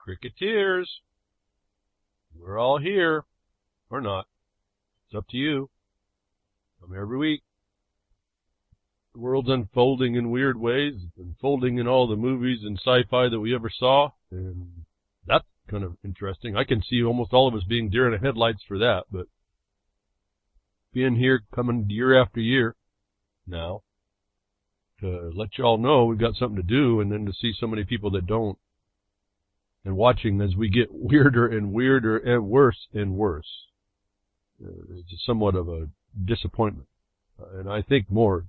Cricketers, we're all here. Or not. It's up to you. I'm here every week. The world's unfolding in weird ways. It's unfolding in all the movies and sci-fi that we ever saw. And that's kind of interesting. I can see almost all of us being deer in the headlights for that. But being here, coming year after year now, to let y'all know we've got something to do, and then to see so many people that don't, and watching as we get weirder and weirder and worse and worse. It's somewhat of a disappointment. And I think more,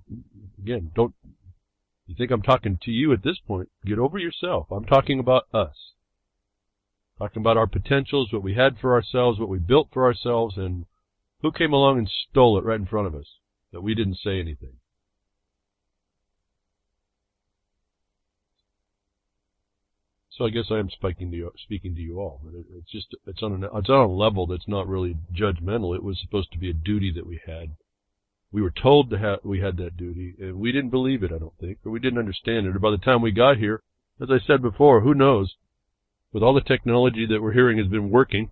again, you think I'm talking to you at this point, get over yourself. I'm talking about us. Talking about our potentials, what we had for ourselves, what we built for ourselves, and who came along and stole it right in front of us, that we didn't say anything. So I guess I am speaking to you all. It's on a level that's not really judgmental. It was supposed to be a duty that we had. We were told we had that duty, and we didn't believe it, I don't think, or we didn't understand it. Or by the time we got here, as I said before, who knows? With all the technology that we're hearing has been working,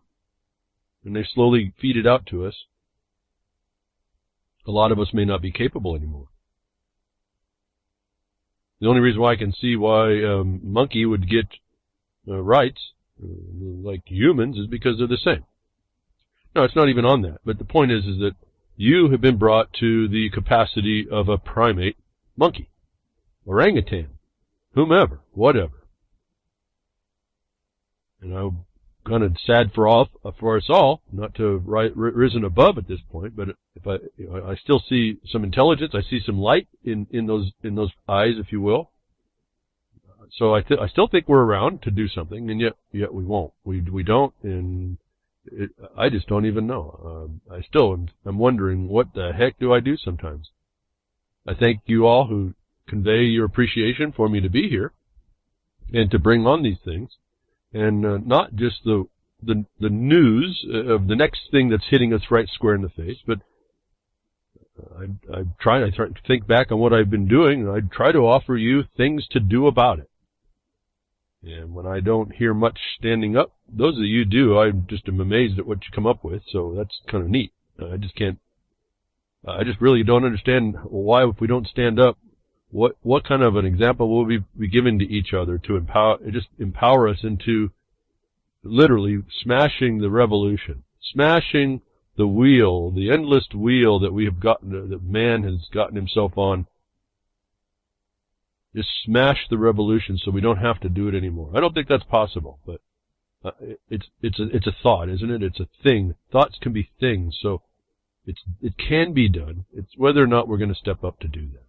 and they slowly feed it out to us, a lot of us may not be capable anymore. The only reason why I can see why monkey would get rights, like humans, is because they're the same. No, it's not even on that. But the point is that you have been brought to the capacity of a primate monkey, orangutan, whomever, whatever. And I'm kind of sad for us all, not to have risen above at this point. But if I still see some intelligence, I see some light in those eyes, if you will. So I still think we're around to do something, and yet we won't. We don't, and I just don't even know. I'm wondering, what the heck do I do sometimes? I thank you all who convey your appreciation for me to be here and to bring on these things, and not just the news of the next thing that's hitting us right square in the face, but I try to think back on what I've been doing, and I try to offer you things to do about it. And when I don't hear much standing up, those of you do, I just am amazed at what you come up with, so that's kind of neat. I just really don't understand why, if we don't stand up, what kind of an example will we be giving to each other to empower us into literally smashing the revolution, smashing the wheel, the endless wheel that we have gotten, that man has gotten himself on. Just smash the revolution so we don't have to do it anymore. I don't think that's possible, but it's a thought, isn't it? It's a thing. Thoughts can be things, so it can be done. It's whether or not we're going to step up to do that.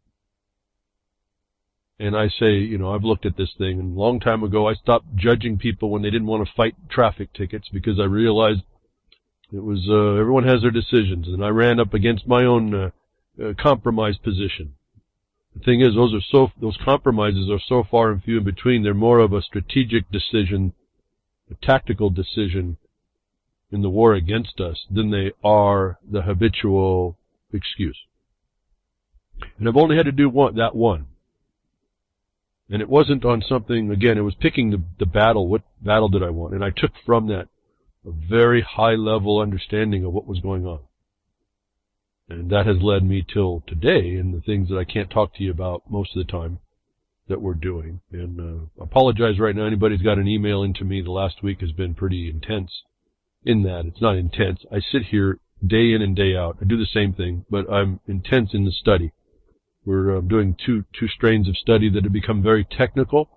And I say, I've looked at this thing, and a long time ago I stopped judging people when they didn't want to fight traffic tickets, because I realized it was everyone has their decisions, and I ran up against my own compromise position. The thing is, those compromises are so far and few in between. They're more of a strategic decision, a tactical decision in the war against us than they are the habitual excuse. And I've only had to do that one. And it wasn't on something, again, it was picking the battle. What battle did I want? And I took from that a very high-level understanding of what was going on. And that has led me till today in the things that I can't talk to you about most of the time that we're doing. And I apologize right now. Anybody's got an email into me. The last week has been pretty intense in that. It's not intense. I sit here day in and day out. I do the same thing, but I'm intense in the study. We're doing two strains of study that have become very technical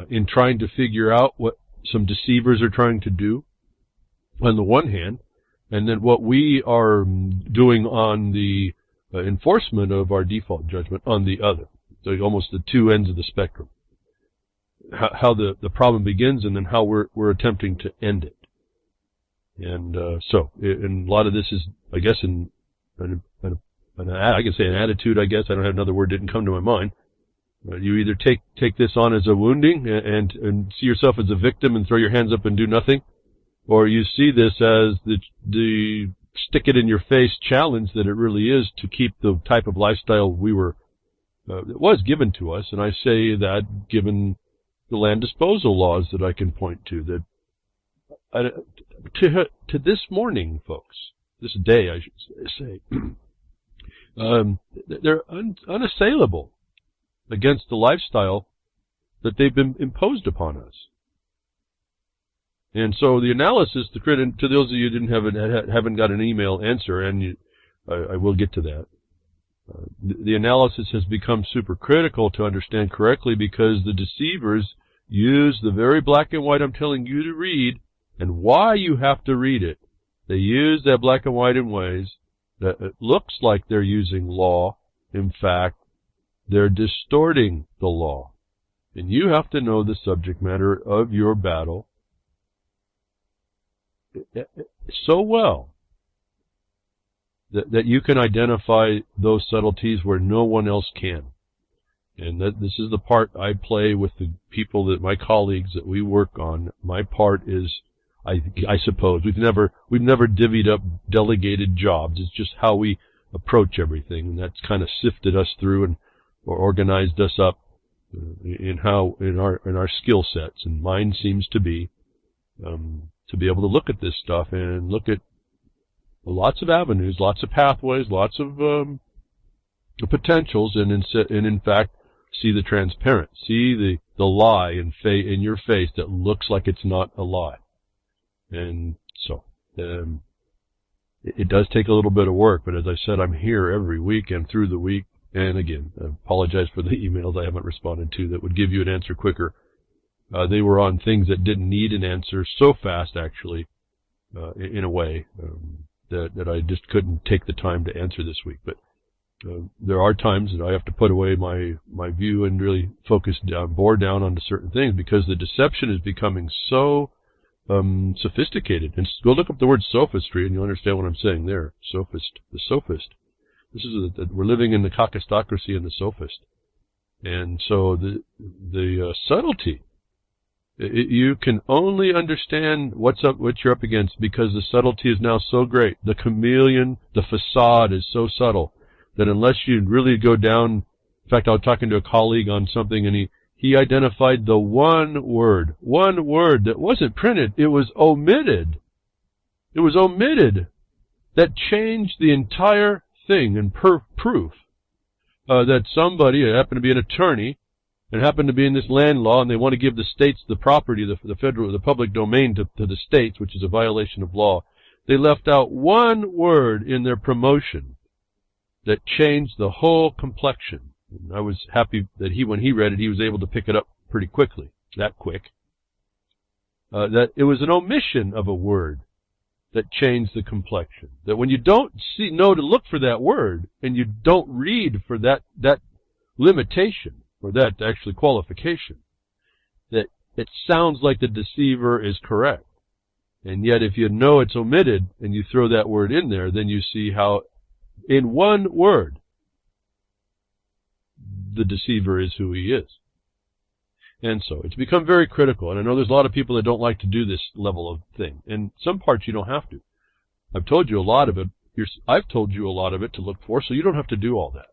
in trying to figure out what some deceivers are trying to do on the one hand, and then what we are doing on the enforcement of our default judgment on the other. So almost the two ends of the spectrum. How the problem begins, and then how we're attempting to end it. And and a lot of this is, I guess, I can say an attitude, I guess. I don't have another word, didn't come to my mind. You either take this on as a wounding and see yourself as a victim and throw your hands up and do nothing, or you see this as the stick it in your face challenge that it really is to keep the type of lifestyle that was given to us. And I say that given the land disposal laws that I can point to. That to this morning, folks, this day I should say, they're unassailable against the lifestyle that they've been imposed upon us. And so the analysis, to those of you who haven't got an email answer, and I will get to that. The analysis has become super critical to understand correctly because the deceivers use the very black and white I'm telling you to read and why you have to read it. They use that black and white in ways that it looks like they're using law. In fact, they're distorting the law. And you have to know the subject matter of your battle so well that you can identify those subtleties where no one else can. And this is the part I play with the people my colleagues that we work on. My part is, I suppose, we've never divvied up delegated jobs. It's just how we approach everything, and that's kind of sifted us through or organized us up in our skill sets. And mine seems to be able to look at this stuff and look at lots of avenues, lots of pathways, lots of potentials, and in fact see the transparent, see the lie in your face that looks like it's not a lie. And so it does take a little bit of work, but as I said, I'm here every week and through the week. And again, I apologize for the emails I haven't responded to that would give you an answer quicker. They were on things that didn't need an answer so fast, actually, in a way, that I just couldn't take the time to answer this week. But there are times that I have to put away my view and really bore down onto certain things because the deception is becoming so sophisticated. And go look up the word sophistry and you'll understand what I'm saying there. Sophist. The sophist. We're living in the kakistocracy and the sophist. And so the subtlety, you can only understand what you're up against because the subtlety is now so great. The chameleon, the facade is so subtle that unless you really go down, in fact, I was talking to a colleague on something and he identified the one word that wasn't printed. It was omitted. It was omitted. That changed the entire thing and proof that somebody, it happened to be an attorney, and happened to be in this land law, and they want to give the states the property, the public domain to the states, which is a violation of law. They left out one word in their promotion that changed the whole complexion. And I was happy that when he read it, he was able to pick it up pretty quickly, that quick. That it was an omission of a word that changed the complexion. That when you don't know to look for that word, and you don't read for that limitation, or that actually qualification, that it sounds like the deceiver is correct. And yet if you know it's omitted, and you throw that word in there, then you see how, in one word, the deceiver is who he is. And so it's become very critical. And I know there's a lot of people that don't like to do this level of thing. And some parts you don't have to. I've told you a lot of it. I've told you a lot of it to look for, so you don't have to do all that.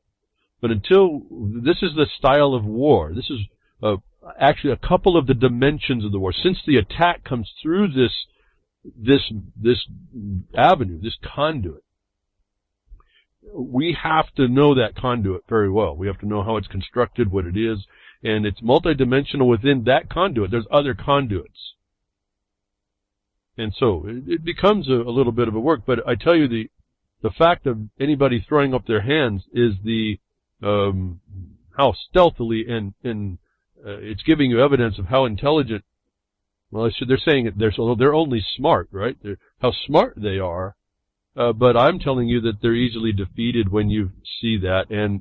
But this is the style of war. This is actually a couple of the dimensions of the war. Since the attack comes through this avenue, this conduit, we have to know that conduit very well. We have to know how it's constructed, what it is, and it's multidimensional within that conduit. There's other conduits. And so it becomes a little bit of a work, but I tell you the fact of anybody throwing up their hands is how stealthily and it's giving you evidence of how intelligent. Well, they're saying they're only smart, right? How smart they are. But I'm telling you that they're easily defeated when you see that, and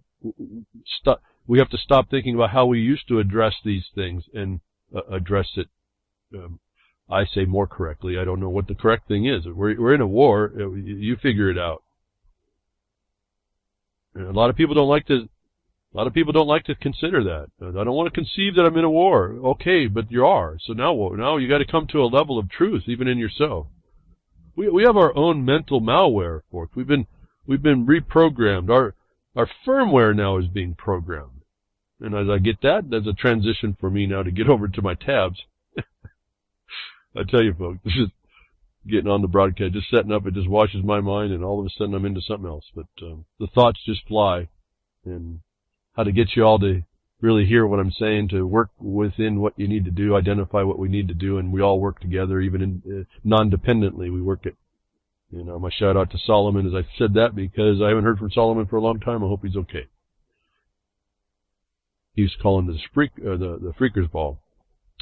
we have to stop thinking about how we used to address these things and address it. I say more correctly. I don't know what the correct thing is. We're in a war. You figure it out. And a lot of people don't like to consider that. I don't want to conceive that I'm in a war. Okay, but you are. So now you got to come to a level of truth, even in yourself. We have our own mental malware, folks. We've been reprogrammed. Our firmware now is being programmed. And as I get that, there's a transition for me now to get over to my tabs. I tell you, folks, this is getting on the broadcast, just setting up, it just washes my mind, and all of a sudden I'm into something else. But the thoughts just fly, and how to get you all to really hear what I'm saying, to work within what you need to do, identify what we need to do, and we all work together, even in, non-dependently. We work it. You know, my shout out to Solomon, as I said that because I haven't heard from Solomon for a long time. I hope he's okay. He's calling the Freaker's Ball.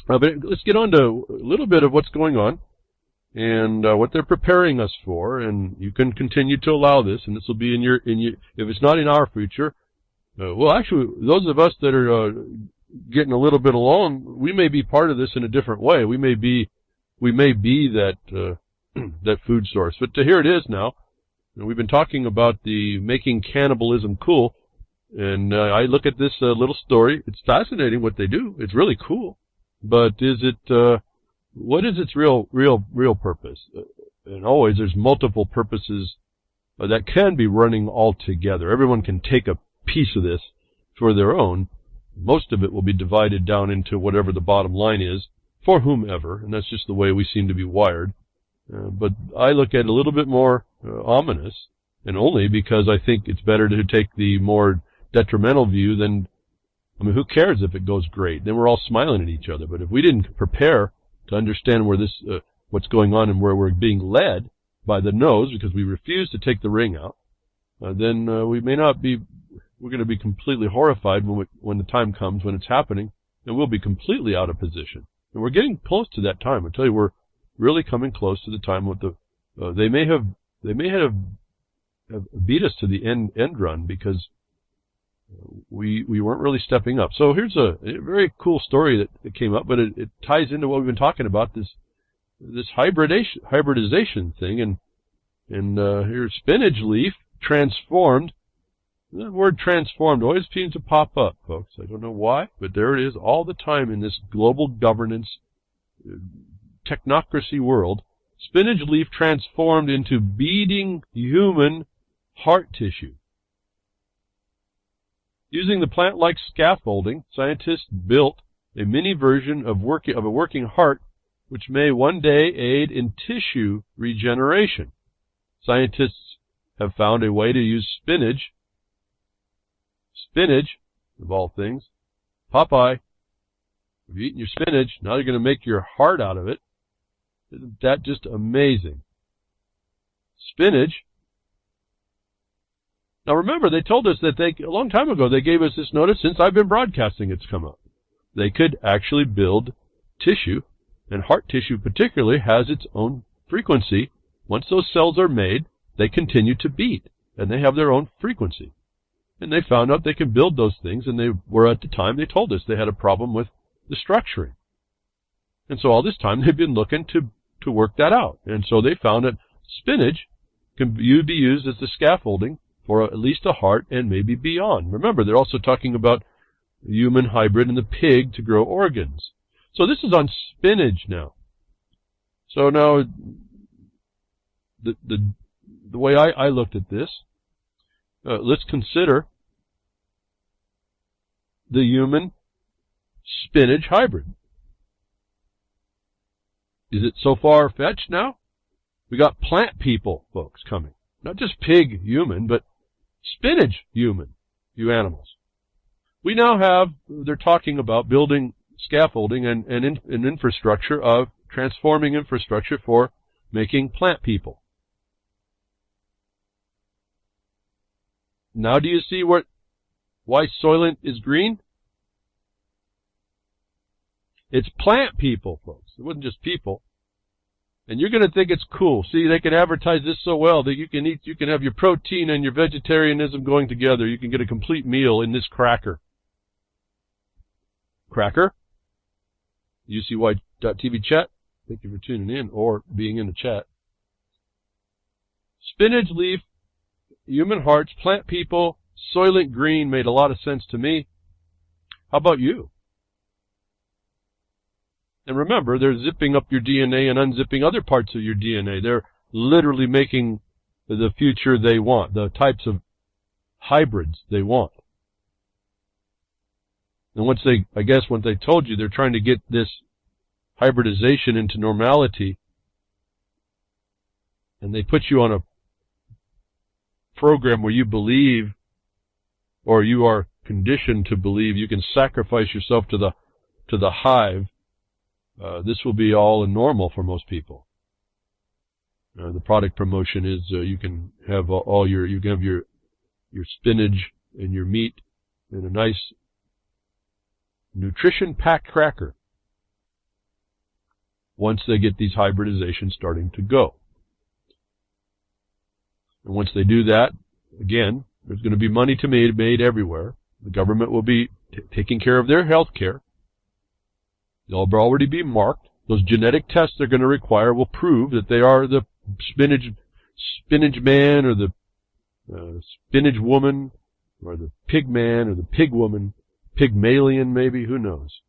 But let's get on to a little bit of what's going on and what they're preparing us for. And you can continue to allow this, and this will be in your. If it's not in our future, well, actually, those of us that are getting a little bit along, we may be part of this in a different way. We may be that that food source. But here it is now. And we've been talking about the making cannibalism cool. And I look at this little story. It's fascinating what they do. It's really cool. But is it, what is its real purpose? And always there's multiple purposes that can be running all together. Everyone can take a piece of this for their own. Most of it will be divided down into whatever the bottom line is for whomever. And that's just the way we seem to be wired. But I look at it a little bit more ominous, and only because I think it's better to take the more detrimental view than, I mean, who cares if it goes great? Then we're all smiling at each other. But if we didn't prepare to understand where this, what's going on and where we're being led by the nose because we refuse to take the ring out, then we may not be, we're going to be completely horrified when the time comes, when it's happening, and we'll be completely out of position. And we're getting close to that time. I tell you, we're really coming close to the time with the, they may have beat us to the end run because we weren't really stepping up. So here's a very cool story that came up, but it ties into what we've been talking about, this hybridization thing. And here's spinach leaf transformed. The word transformed always seems to pop up, folks. I don't know why, but there it is all the time in this global governance technocracy world. Spinach leaf transformed into beating human heart tissue. Using the plant-like scaffolding, scientists built a mini version of a working heart, which may one day aid in tissue regeneration. Scientists have found a way to use spinach, of all things. Popeye, if you've eaten your spinach, now you're going to make your heart out of it. Isn't that just amazing? Spinach. Now remember, they told us that a long time ago, they gave us this notice. Since I've been broadcasting, it's come up. They could actually build tissue, and heart tissue particularly has its own frequency. Once those cells are made, they continue to beat, and they have their own frequency. And they found out they can build those things, and they were, at the time, they told us they had a problem with the structuring. And so all this time, they've been looking to work that out. And so they found that spinach can be used as the scaffolding for at least a heart and maybe beyond. Remember, they're also talking about human hybrid and the pig to grow organs. So this is on spinach now. So now, the way I looked at this, let's consider the human spinach hybrid. Is it so far-fetched now? We got plant people, folks, coming. Not just pig human, but spinach human, you animals. We now have, they're talking about building scaffolding and infrastructure of transforming infrastructure for making plant people. Now do you see why Soylent is green? It's plant people, folks. It wasn't just people. And you're going to think it's cool. See, they can advertise this so well that you can have your protein and your vegetarianism going together. You can get a complete meal in this cracker. Cracker? UCY.TV chat. Thank you for tuning in or being in the chat. Spinach leaf, human hearts, plant people, Soylent green made a lot of sense to me. How about you? And remember, they're zipping up your DNA and unzipping other parts of your DNA. They're literally making the future they want, the types of hybrids they want. And once they told you they're trying to get this hybridization into normality, and they put you on a program where you believe, or you are conditioned to believe, you can sacrifice yourself to the hive, this will be all normal for most people. The product promotion is you can have your spinach and your meat in a nice nutrition-packed cracker once they get these hybridizations starting to go. And once they do that, again, there's going to be money to be made everywhere. The government will be taking care of their health care. They'll already be marked. Those genetic tests they're going to require will prove that they are the spinach man, or the spinach woman, or the pig man, or the pig woman, Pygmalion maybe, who knows.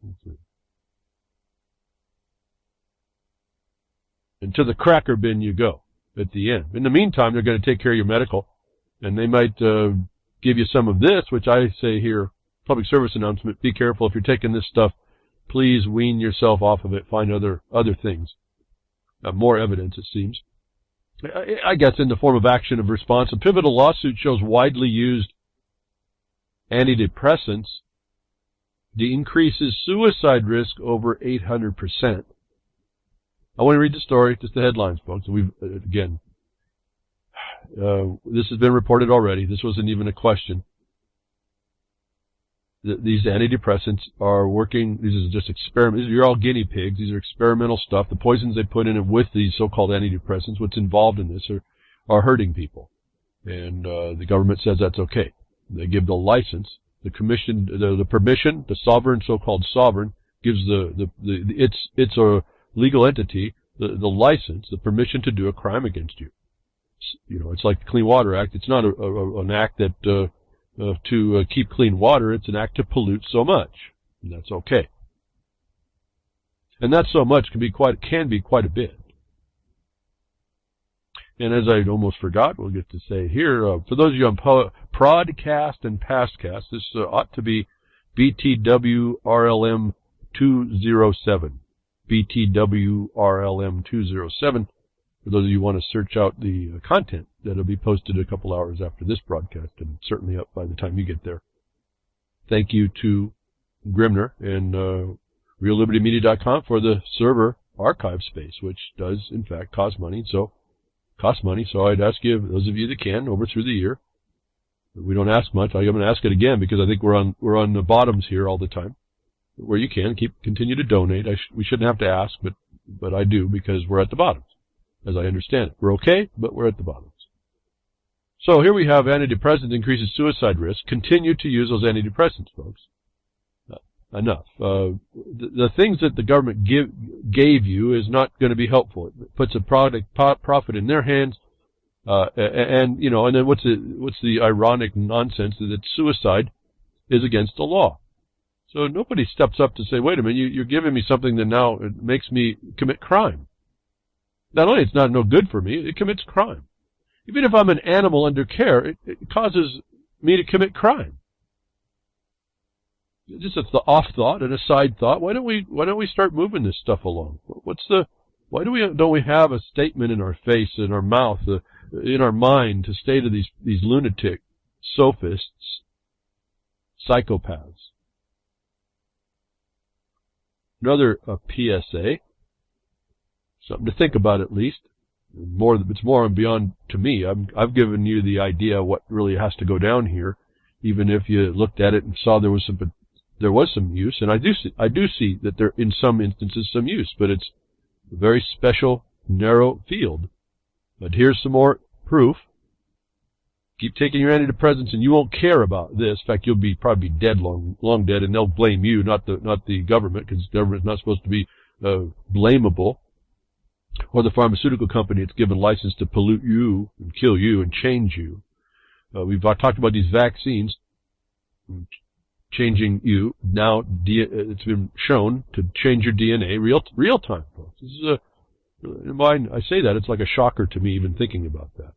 And to the cracker bin you go at the end. In the meantime, they're going to take care of your medical, and they might give you some of this, which I say here, public service announcement, be careful if you're taking this stuff. Please wean yourself off of it. Find other things. More evidence, it seems. I guess in the form of action of response. A pivotal lawsuit shows widely used antidepressants increases suicide risk over 800%. I want to read the story, just the headlines, folks. This has been reported already. This wasn't even a question. These antidepressants are working. These are just experiments. You're all guinea pigs. These are experimental stuff. The poisons they put in it with these so-called antidepressants, what's involved in this, are hurting people. And the government says that's okay. They give the license, the commission, the permission. The sovereign, so-called sovereign, gives it's a legal entity the license, the permission to do a crime against you. You know, it's like the Clean Water Act. It's not an act that to keep clean water. It's an act to pollute so much, and that's okay. And that so much can be quite a bit. And as I almost forgot, we'll get to say here, for those of you on Prodcast and Pastcast, this ought to be BTWRLM 207. BTWRLM 207. For those of you who want to search out the content that'll be posted a couple hours after this broadcast, and certainly up by the time you get there. Thank you to Grimner and RealLibertyMedia.com for the server archive space, which does in fact cost money. So I'd ask you, those of you that can, over through the year. We don't ask much. I'm going to ask it again because I think we're on the bottoms here all the time. Where you can, continue to donate. We shouldn't have to ask, but I do because we're at the bottoms. As I understand it. We're okay, but we're at the bottoms. So here we have antidepressants increases suicide risk. Continue to use those antidepressants, folks. Enough. The things that the government gave you is not going to be helpful. It puts a profit in their hands, and then what's the ironic nonsense that suicide is against the law. So nobody steps up to say, wait a minute, you're giving me something that now it makes me commit crime. Not only it's not no good for me, it commits crime. Even if I'm an animal under care, it causes me to commit crime. Just a off thought and a side thought. Why don't we start moving this stuff along? Why don't we have a statement in our face, in our mouth, in our mind to say to these lunatic sophists, psychopaths? Another PSA. Something to think about, at least. It's more and beyond to me. I've given you the idea of what really has to go down here, even if you looked at it and saw there was some use, and I do see that there in some instances some use, but it's a very special, narrow field. But here's some more proof. Keep taking your antidepressants, and you won't care about this. In fact, you'll be probably dead, long dead, and they'll blame you, not the government, because the government's not supposed to be blamable. Or the pharmaceutical company that's given license to pollute you and kill you and change you. We've talked about these vaccines changing you. Now it's been shown to change your DNA real time, folks. This is I say that, it's like a shocker to me even thinking about that.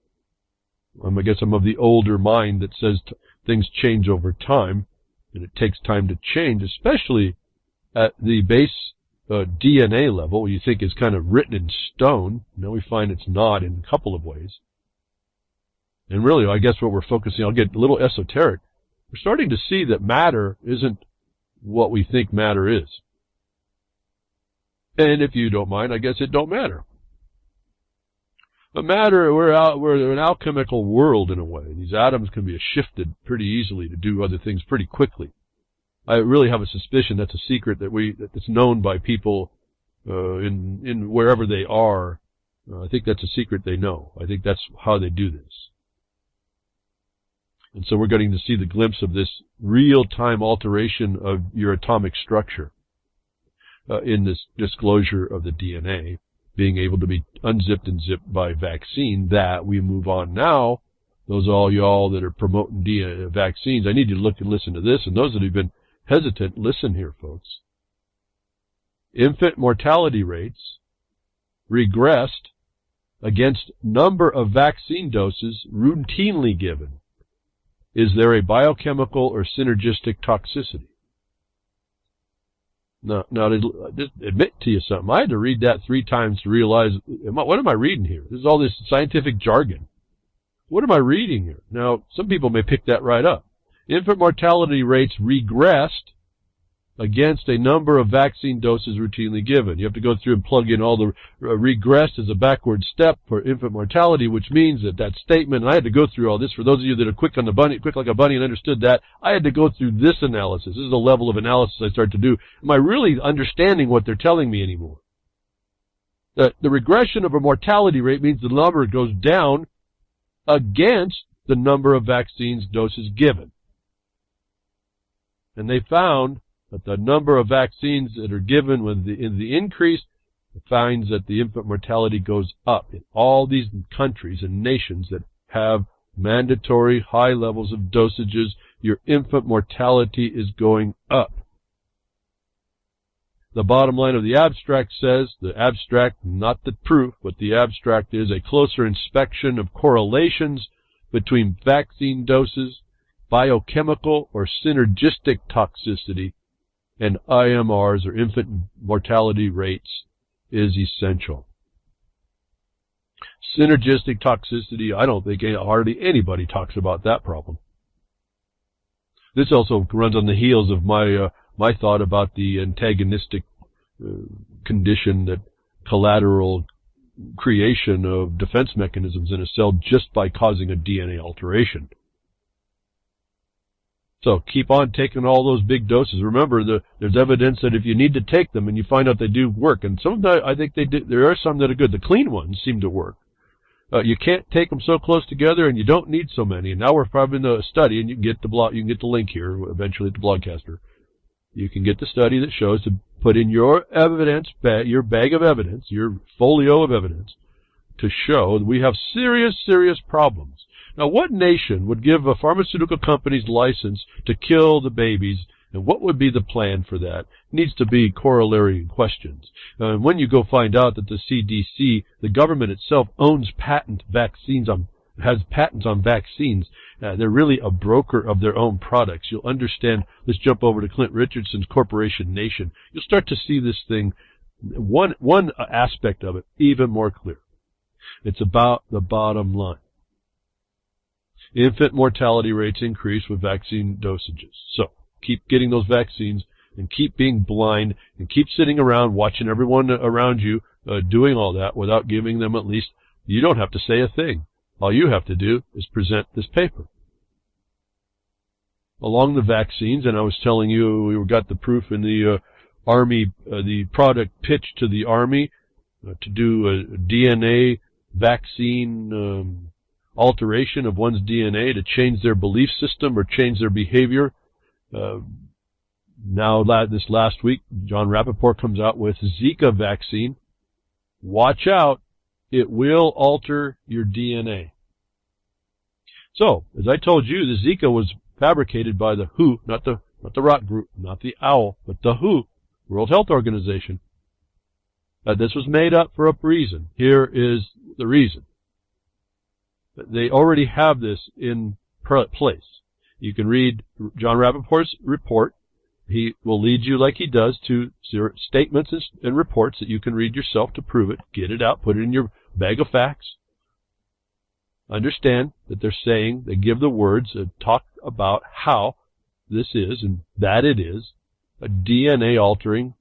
I guess I'm of the older mind that says things change over time. and it takes time to change, especially at the base DNA level, you think is kind of written in stone. Now we find it's not in a couple of ways. And really, I guess what we're focusing on, I'll get a little esoteric, we're starting to see that matter isn't what we think matter is. And if you don't mind, I guess it don't matter. But matter, we're an alchemical world in a way. These atoms can be shifted pretty easily to do other things pretty quickly. I really have a suspicion that's a secret that's known by people in wherever they are. I think that's a secret they know. I think that's how they do this. And so we're getting to see the glimpse of this real-time alteration of your atomic structure in this disclosure of the DNA being able to be unzipped and zipped by vaccine. That we move on now. Those all y'all that are promoting vaccines, I need you to look and listen to this. And those that have been hesitant, listen here, folks. Infant mortality rates regressed against number of vaccine doses routinely given. Is there a biochemical or synergistic toxicity? Now, just admit to you something. I had to read that 3 times to realize, what am I reading here? This is all this scientific jargon. What am I reading here? Now, some people may pick that right up. Infant mortality rates regressed against a number of vaccine doses routinely given. You have to go through and plug in all the regressed as a backward step for infant mortality, which means that statement, and I had to go through all this. For those of you that are quick like a bunny and understood that, I had to go through this analysis. This is a level of analysis I started to do. Am I really understanding what they're telling me anymore? The regression of a mortality rate means the number goes down against the number of vaccines doses given. And they found that the number of vaccines that are given in the increase finds that the infant mortality goes up in all these countries and nations that have mandatory high levels of dosages. Your infant mortality is going up. The bottom line of the abstract says, the abstract, not the proof, but the abstract is a closer inspection of correlations between vaccine doses, biochemical or synergistic toxicity, and IMRs, or infant mortality rates, is essential. Synergistic toxicity, I don't think hardly anybody talks about that problem. This also runs on the heels of my thought about the antagonistic condition, that collateral creation of defense mechanisms in a cell just by causing a DNA alteration. So keep on taking all those big doses. Remember, there's evidence that if you need to take them and you find out they do work, and some of them, I think they do, there are some that are good. The clean ones seem to work. You can't take them so close together, and you don't need so many. And now we're probably in a study, and you can get the link here eventually at the Blogcaster. You can get the study that shows to put in your evidence, your bag of evidence, your folio of evidence, to show that we have serious, serious problems. Now, what nation would give a pharmaceutical company's license to kill the babies, and what would be the plan for that? It needs to be corollary questions. And when you go find out that the CDC, the government itself, owns has patents on vaccines, they're really a broker of their own products. You'll understand. Let's jump over to Clint Richardson's Corporation Nation. You'll start to see this thing, one aspect of it, even more clear. It's about the bottom line. Infant mortality rates increase with vaccine dosages. So keep getting those vaccines and keep being blind and keep sitting around watching everyone around you doing all that without giving them at least, you don't have to say a thing. All you have to do is present this paper. Along the vaccines, and I was telling you, we got the proof in the Army, the product pitch to the Army to do a DNA vaccine alteration of one's DNA to change their belief system or change their behavior. Now, this last week, John Rappaport comes out with Zika vaccine. Watch out. It will alter your DNA. So, as I told you, the Zika was fabricated by the WHO, not the rock group, not the OWL, but the WHO, World Health Organization. This was made up for a reason. Here is the reason. They already have this in place. You can read John Rappaport's report. He will lead you like he does to statements and reports that you can read yourself to prove it. Get it out. Put it in your bag of facts. Understand that they're saying, they give the words and talk about how this is and that it is a DNA-altering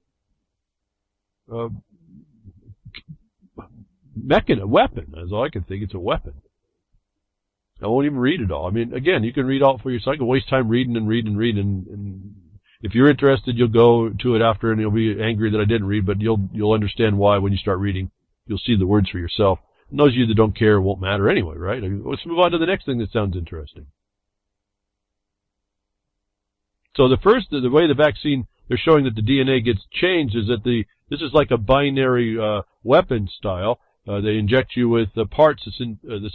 weapon. That's all I can think. It's a weapon. I won't even read it all. I mean, again, you can read all for yourself. I can waste time reading and if you're interested, you'll go to it after and you'll be angry that I didn't read, but you'll understand why when you start reading. You'll see the words for yourself. And those of you that don't care won't matter anyway, right? I mean, let's move on to the next thing that sounds interesting. So the way the vaccine, they're showing that the DNA gets changed is that this is like a binary weapon style. They inject you with the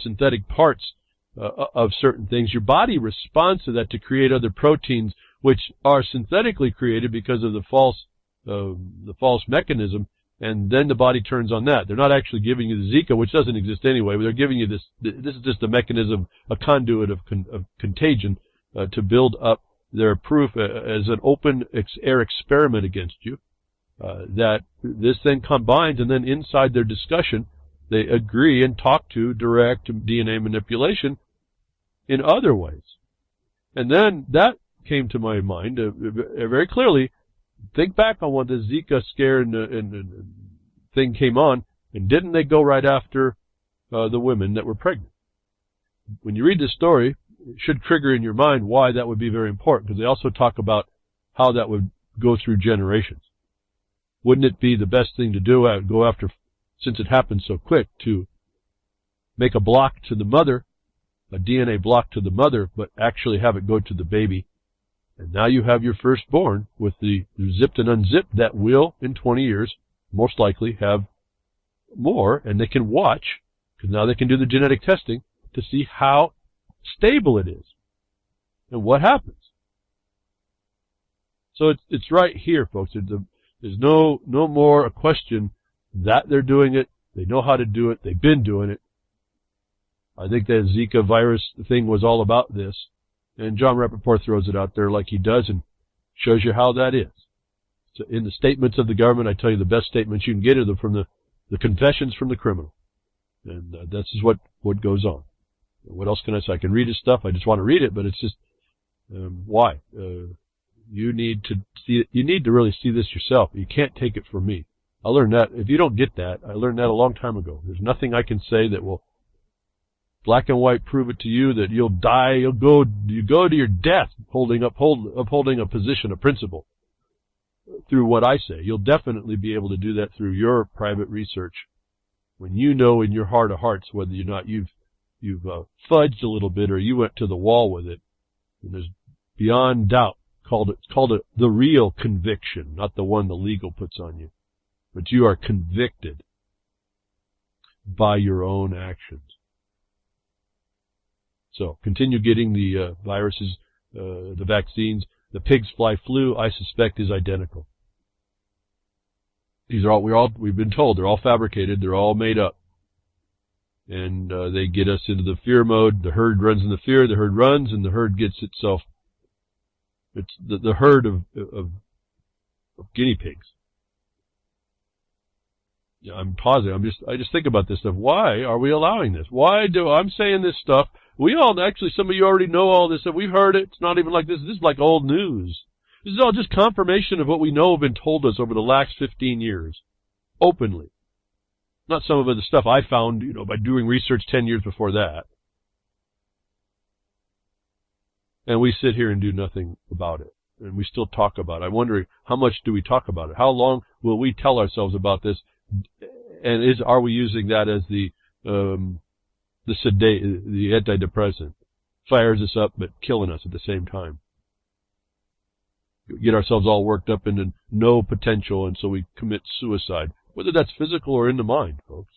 synthetic parts of certain things. Your body responds to that to create other proteins which are synthetically created because of the false mechanism, and then the body turns on that. They're not actually giving you the Zika, which doesn't exist anyway, but they're giving you this. This is just a mechanism, a conduit of contagion to build up their proof as an open air experiment against you. That this then combines, and then inside their discussion, they agree and talk to direct DNA manipulation in other ways. And then that came to my mind very clearly. Think back on when the Zika scare and thing came on, and didn't they go right after the women that were pregnant? When you read this story, it should trigger in your mind why that would be very important, because they also talk about how that would go through generations. Wouldn't it be the best thing to do, go after, since it happened so quick, to make a block to the mother, a DNA block to the mother, but actually have it go to the baby? And now you have your firstborn with the zipped and unzipped that will, in 20 years, most likely have more, and they can watch, because now they can do the genetic testing to see how stable it is and what happens. So it's right here, folks. There's no more a question that they're doing it. They know how to do it. They've been doing it. I think that Zika virus thing was all about this. And John Rappaport throws it out there like he does and shows you how that is. So in the statements of the government, I tell you the best statements you can get are from the confessions from the criminal. And this is what goes on. What else can I say? I can read his stuff. I just want to read it, but it's just, why? You need to really see this yourself. You can't take it from me. I learned that. If you don't get that, I learned that a long time ago. There's nothing I can say that will black and white prove it to you that you'll die, you go to your death upholding a position, a principle through what I say. You'll definitely be able to do that through your private research when you know in your heart of hearts whether or not you've fudged a little bit or you went to the wall with it. And there's beyond doubt it's called the real conviction, not the one the legal puts on you. But you are convicted by your own actions. So continue getting the viruses, the vaccines. The pig's fly flu, I suspect, is identical. These are we've been told they're all fabricated, they're all made up. And they get us into the fear mode. The herd runs in the fear, the herd runs, and the herd gets itself. It's the herd of guinea pigs. Yeah, I'm positive. I just think about this stuff. Why are we allowing this? I'm saying this stuff? Some of you already know all this stuff. We've heard it. It's not even like this. This is like old news. This is all just confirmation of what we know have been told us over the last 15 years. Openly. Not some of the stuff I found, by doing research 10 years before that. And we sit here and do nothing about it. And we still talk about it. I'm wondering, how much do we talk about it? How long will we tell ourselves about this? And are we using that as the antidepressant? Fires us up, but killing us at the same time. Get ourselves all worked up into no potential, and so we commit suicide. Whether that's physical or in the mind, folks.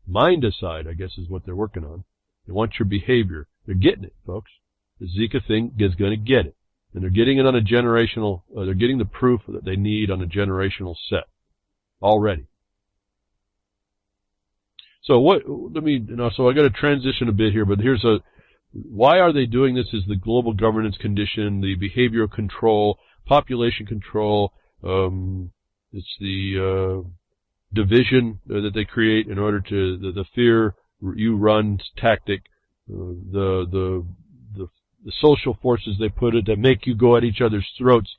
Mind-aside, I guess, is what they're working on. They want your behavior. They're getting it, folks. The Zika thing is going to get it. And they're getting it on a generational, they're getting the proof that they need on a generational set. Already. So so I got to transition a bit here, but here's Why are they doing this? Is the global governance condition, the behavioral control, population control, it's the division that they create in order to, the fear you run tactic, the social forces they put it that make you go at each other's throats,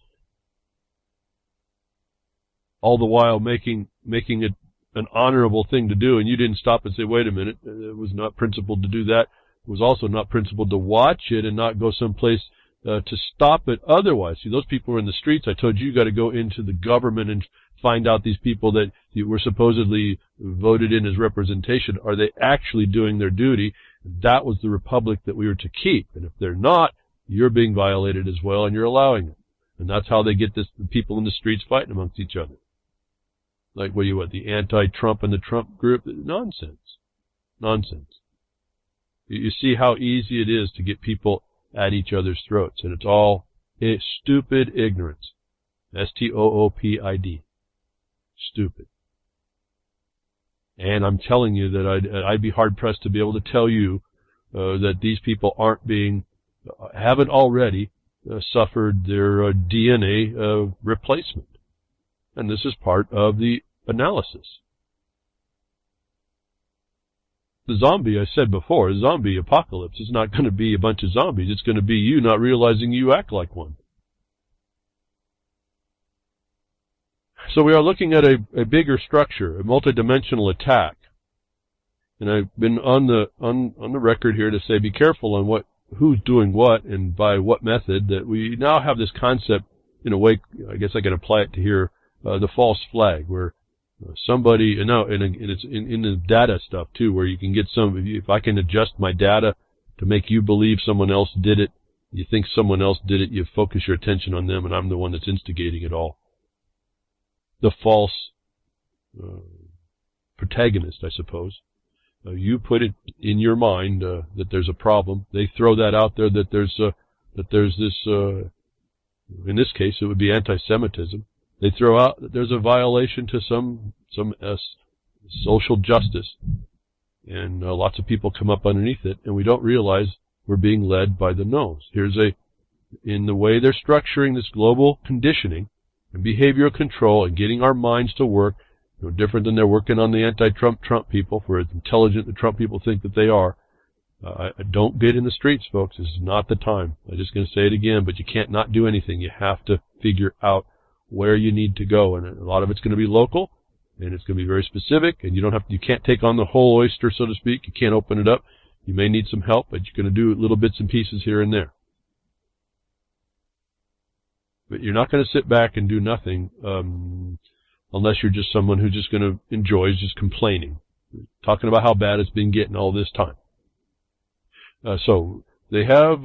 all the while making it an honorable thing to do, and you didn't stop and say, wait a minute, it was not principled to do that. It was also not principled to watch it and not go someplace to stop it otherwise. See, those people were in the streets. I told you got to go into the government and find out these people that you were supposedly voted in as representation. Are they actually doing their duty? That was the republic that we were to keep. And if they're not, you're being violated as well, and you're allowing it. And that's how they get the people in the streets fighting amongst each other. Like, the anti-Trump and the Trump group? Nonsense. Nonsense. You see how easy it is to get people at each other's throats, and it's all stupid ignorance. STOOPID. Stupid. And I'm telling you that I'd be hard-pressed to be able to tell you that these people haven't already suffered their DNA replacement. And this is part of the analysis. The zombie, I said before, zombie apocalypse is not going to be a bunch of zombies. It's going to be you not realizing you act like one. So we are looking at a bigger structure, a multidimensional attack. And I've been on the record here to say be careful on who's doing what and by what method, that we now have this concept in a way, I guess I can apply it to here, the false flag, where somebody, and it's in the data stuff too, where you can get if I can adjust my data to make you believe someone else did it, you think someone else did it, you focus your attention on them, and I'm the one that's instigating it all. The false protagonist, I suppose. You put it in your mind that there's a problem. They throw that out there that there's this, in this case it would be anti-Semitism. They throw out that there's a violation to some social justice, and lots of people come up underneath it, and we don't realize we're being led by the nose. In the way they're structuring this global conditioning and behavioral control and getting our minds to work, no different than they're working on the anti-Trump people, for as intelligent the Trump people think that they are. Don't get in the streets, folks. This is not the time. I'm just going to say it again, but you can't not do anything. You have to figure out where you need to go, and a lot of it's going to be local, and it's going to be very specific, and you can't take on the whole oyster, so to speak. You can't open it up. You may need some help, but you're going to do little bits and pieces here and there. But you're not going to sit back and do nothing unless you're just someone who just going to enjoys just complaining, talking about how bad it's been getting all this time. So they have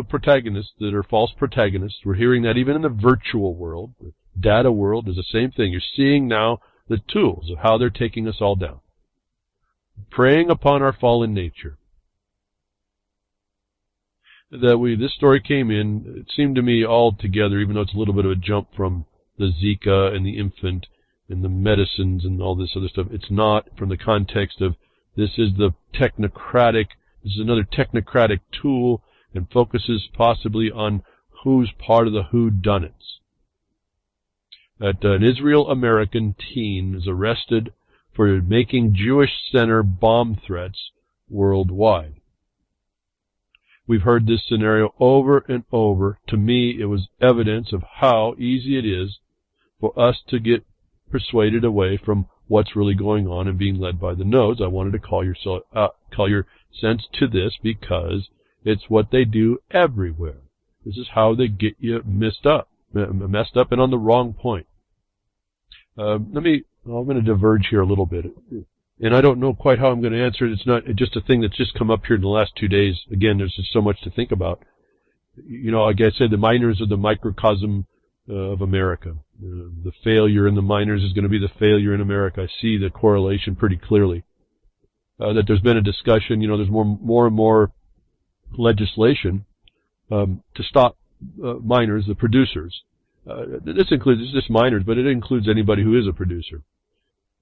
protagonists that are false protagonists. We're hearing that even in the virtual world. The data world is the same thing. You're seeing now the tools of how they're taking us all down. Preying upon our fallen nature. This story came in, it seemed to me all together, even though it's a little bit of a jump from the Zika and the infant and the medicines and all this other stuff. It's not from the context of this is another technocratic tool, and focuses possibly on who's part of the whodunits. That an Israel-American teen is arrested for making Jewish center bomb threats worldwide. We've heard this scenario over and over. To me, it was evidence of how easy it is for us to get persuaded away from what's really going on and being led by the nose. I wanted to call your sense to this because it's what they do everywhere. This is how they get you messed up and on the wrong point. I'm going to diverge here a little bit. And I don't know quite how I'm going to answer it. It's not just a thing that's just come up here in the last 2 days. Again, there's just so much to think about. Like I said, the miners are the microcosm of America. The failure in the miners is going to be the failure in America. I see the correlation pretty clearly. That there's been a discussion, there's more and more legislation to stop miners, the producers. This includes just miners, but it includes anybody who is a producer.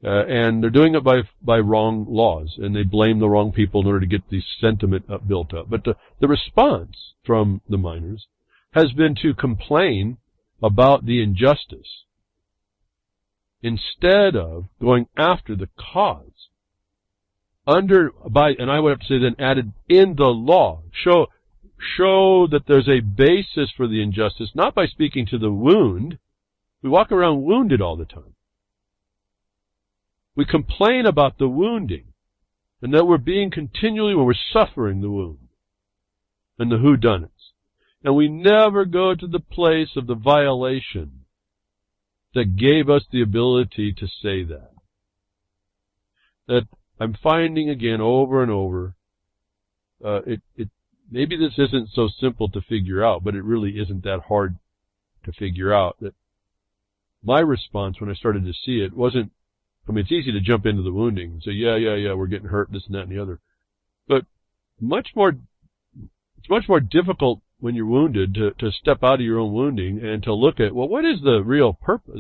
And they're doing it by wrong laws, and they blame the wrong people in order to get the sentiment built up. But the response from the miners has been to complain about the injustice instead of going after the cause. And I would have to say then added in the law, show that there's a basis for the injustice, not by speaking to the wound. We walk around wounded all the time. We complain about the wounding, and that we're being continually, when we're suffering the wound, and the whodunits. And we never go to the place of the violation that gave us the ability to say that. That I'm finding again over and over, maybe this isn't so simple to figure out, but it really isn't that hard to figure out. That my response when I started to see it wasn't, it's easy to jump into the wounding and say, yeah, we're getting hurt, this and that and the other. But it's much more difficult when you're wounded to step out of your own wounding and to look at, well, what is the real purpose,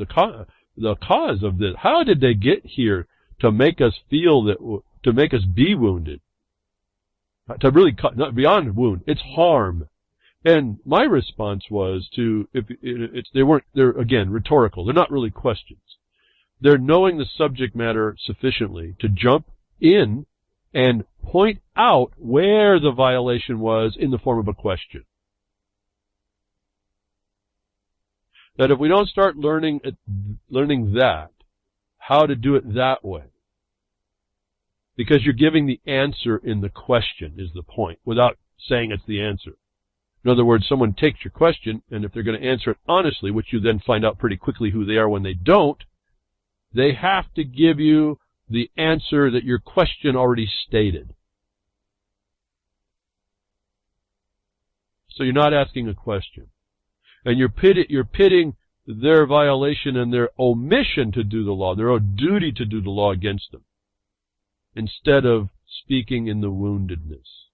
the cause of this? How did they get here to make us feel that, to make us be wounded? To really, not beyond wound, it's harm. And my response was they're again rhetorical. They're not really questions. They're knowing the subject matter sufficiently to jump in and point out where the violation was in the form of a question. That if we don't start learning that, how to do it that way, because you're giving the answer in the question is the point, without saying it's the answer. In other words, someone takes your question, and if they're going to answer it honestly, which you then find out pretty quickly who they are when they don't, they have to give you the answer that your question already stated. So you're not asking a question. And you're pitting their violation and their omission to do the law, their own duty to do the law against them, instead of speaking in the woundedness,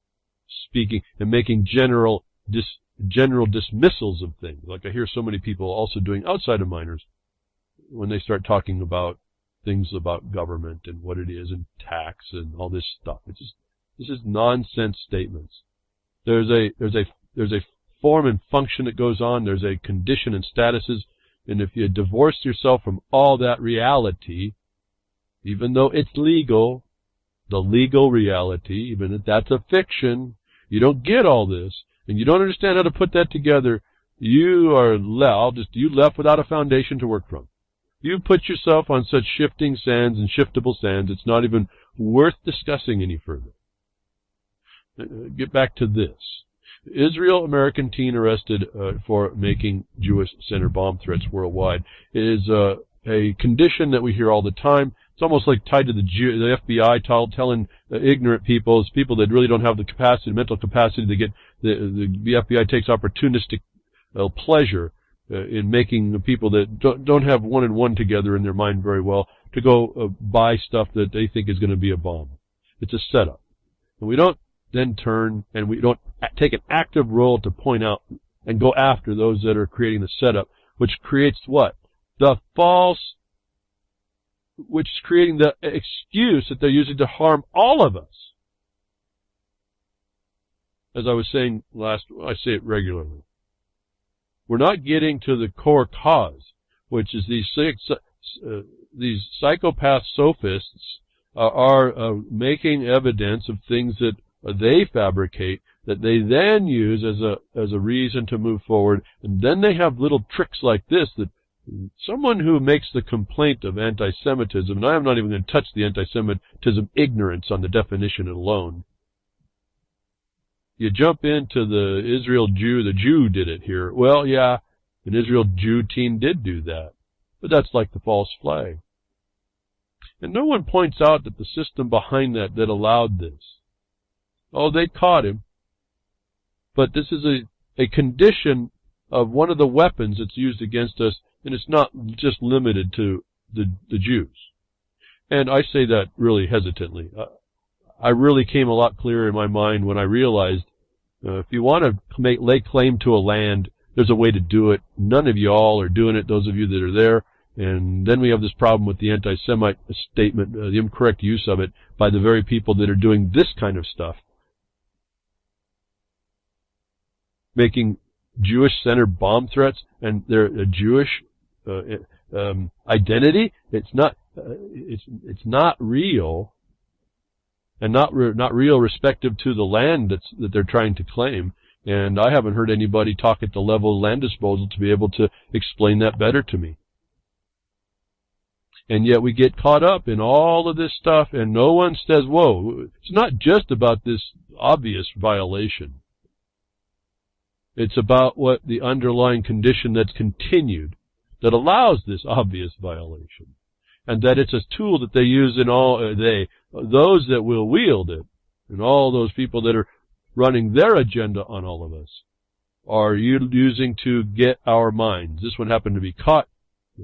speaking and making general dismissals of things, like I hear so many people also doing outside of miners when they start talking about things about government and what it is and tax and all this stuff. This is nonsense statements. There's a form and function that goes on. There's a condition and statuses. And if you divorce yourself from all that reality, even though it's legal, the legal reality, even if that's a fiction, you don't get all this, and you don't understand how to put that together, you are left without a foundation to work from. You put yourself on such shifting sands and shiftable sands, it's not even worth discussing any further. Get back to this. Israel-American teen arrested for making Jewish center bomb threats worldwide is a condition that we hear all the time. It's almost like tied to the FBI telling ignorant people that really don't have the capacity, mental capacity to get the FBI takes opportunistic pleasure in making the people that don't have one and one together in their mind very well to go buy stuff that they think is going to be a bomb. It's a setup. And we don't then turn and we don't take an active role to point out and go after those that are creating the setup, which creates what? The false, which is creating the excuse that they're using to harm all of us. As I was saying I say it regularly. We're not getting to the core cause, which is these psychopath sophists are making evidence of things that they fabricate that they then use as a reason to move forward, and then they have little tricks like this that someone who makes the complaint of anti-Semitism, and I am not even going to touch the anti-Semitism ignorance on the definition alone. You jump into the Israel Jew, the Jew did it here. Well, yeah, an Israel Jew teen did do that, but that's like the false flag. And no one points out that the system behind that allowed this. Oh, they caught him. But this is a condition of one of the weapons that's used against us, and it's not just limited to the Jews. And I say that really hesitantly. I really came a lot clearer in my mind when I realized if you want to lay claim to a land, there's a way to do it. None of you all are doing it, those of you that are there. And then we have this problem with the anti-Semite statement, the incorrect use of it by the very people that are doing this kind of stuff. Making Jewish-centered bomb threats, and they're a Jewish identity. It's not real, and not real respective to the land that they're trying to claim. And I haven't heard anybody talk at the level of land disposal to be able to explain that better to me. And yet we get caught up in all of this stuff, and no one says, whoa, it's not just about this obvious violation. It's about what the underlying condition that's continued that allows this obvious violation. And that it's a tool that they use in those that will wield it, and all those people that are running their agenda on all of us, are using to get our minds. This one happened to be caught.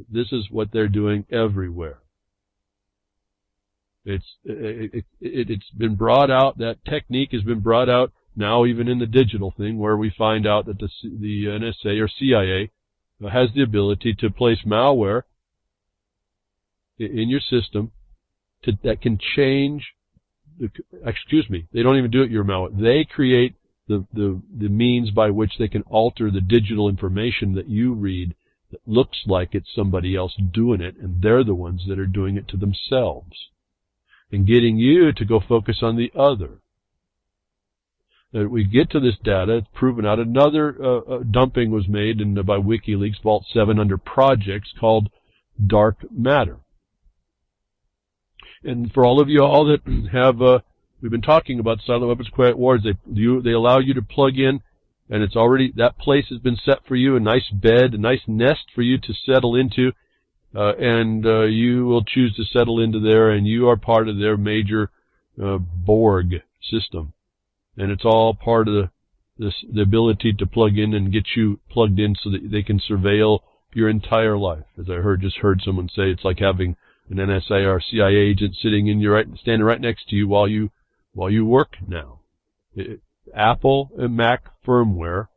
This is what they're doing everywhere. It's been brought out, that technique has been brought out now even in the digital thing, where we find out that the NSA or CIA has the ability to place malware in your system that can change, they don't even do it your malware. They create the means by which they can alter the digital information that you read that looks like it's somebody else doing it, and they're the ones that are doing it to themselves and getting you to go focus on the other. That we get to this data, it's proven out. Another dumping was made by WikiLeaks Vault 7 under projects called Dark Matter. And for all of you all that have, we've been talking about Silent Weapons Quiet Wars, they allow you to plug in, and it's already, that place has been set for you, a nice bed, a nice nest for you to settle into, and you will choose to settle into there, and you are part of their major Borg system. And it's all part of the ability to plug in and get you plugged in so that they can surveil your entire life. As I just heard someone say, it's like having an NSA or CIA agent standing right next to you while you work now. Apple and Mac firmware.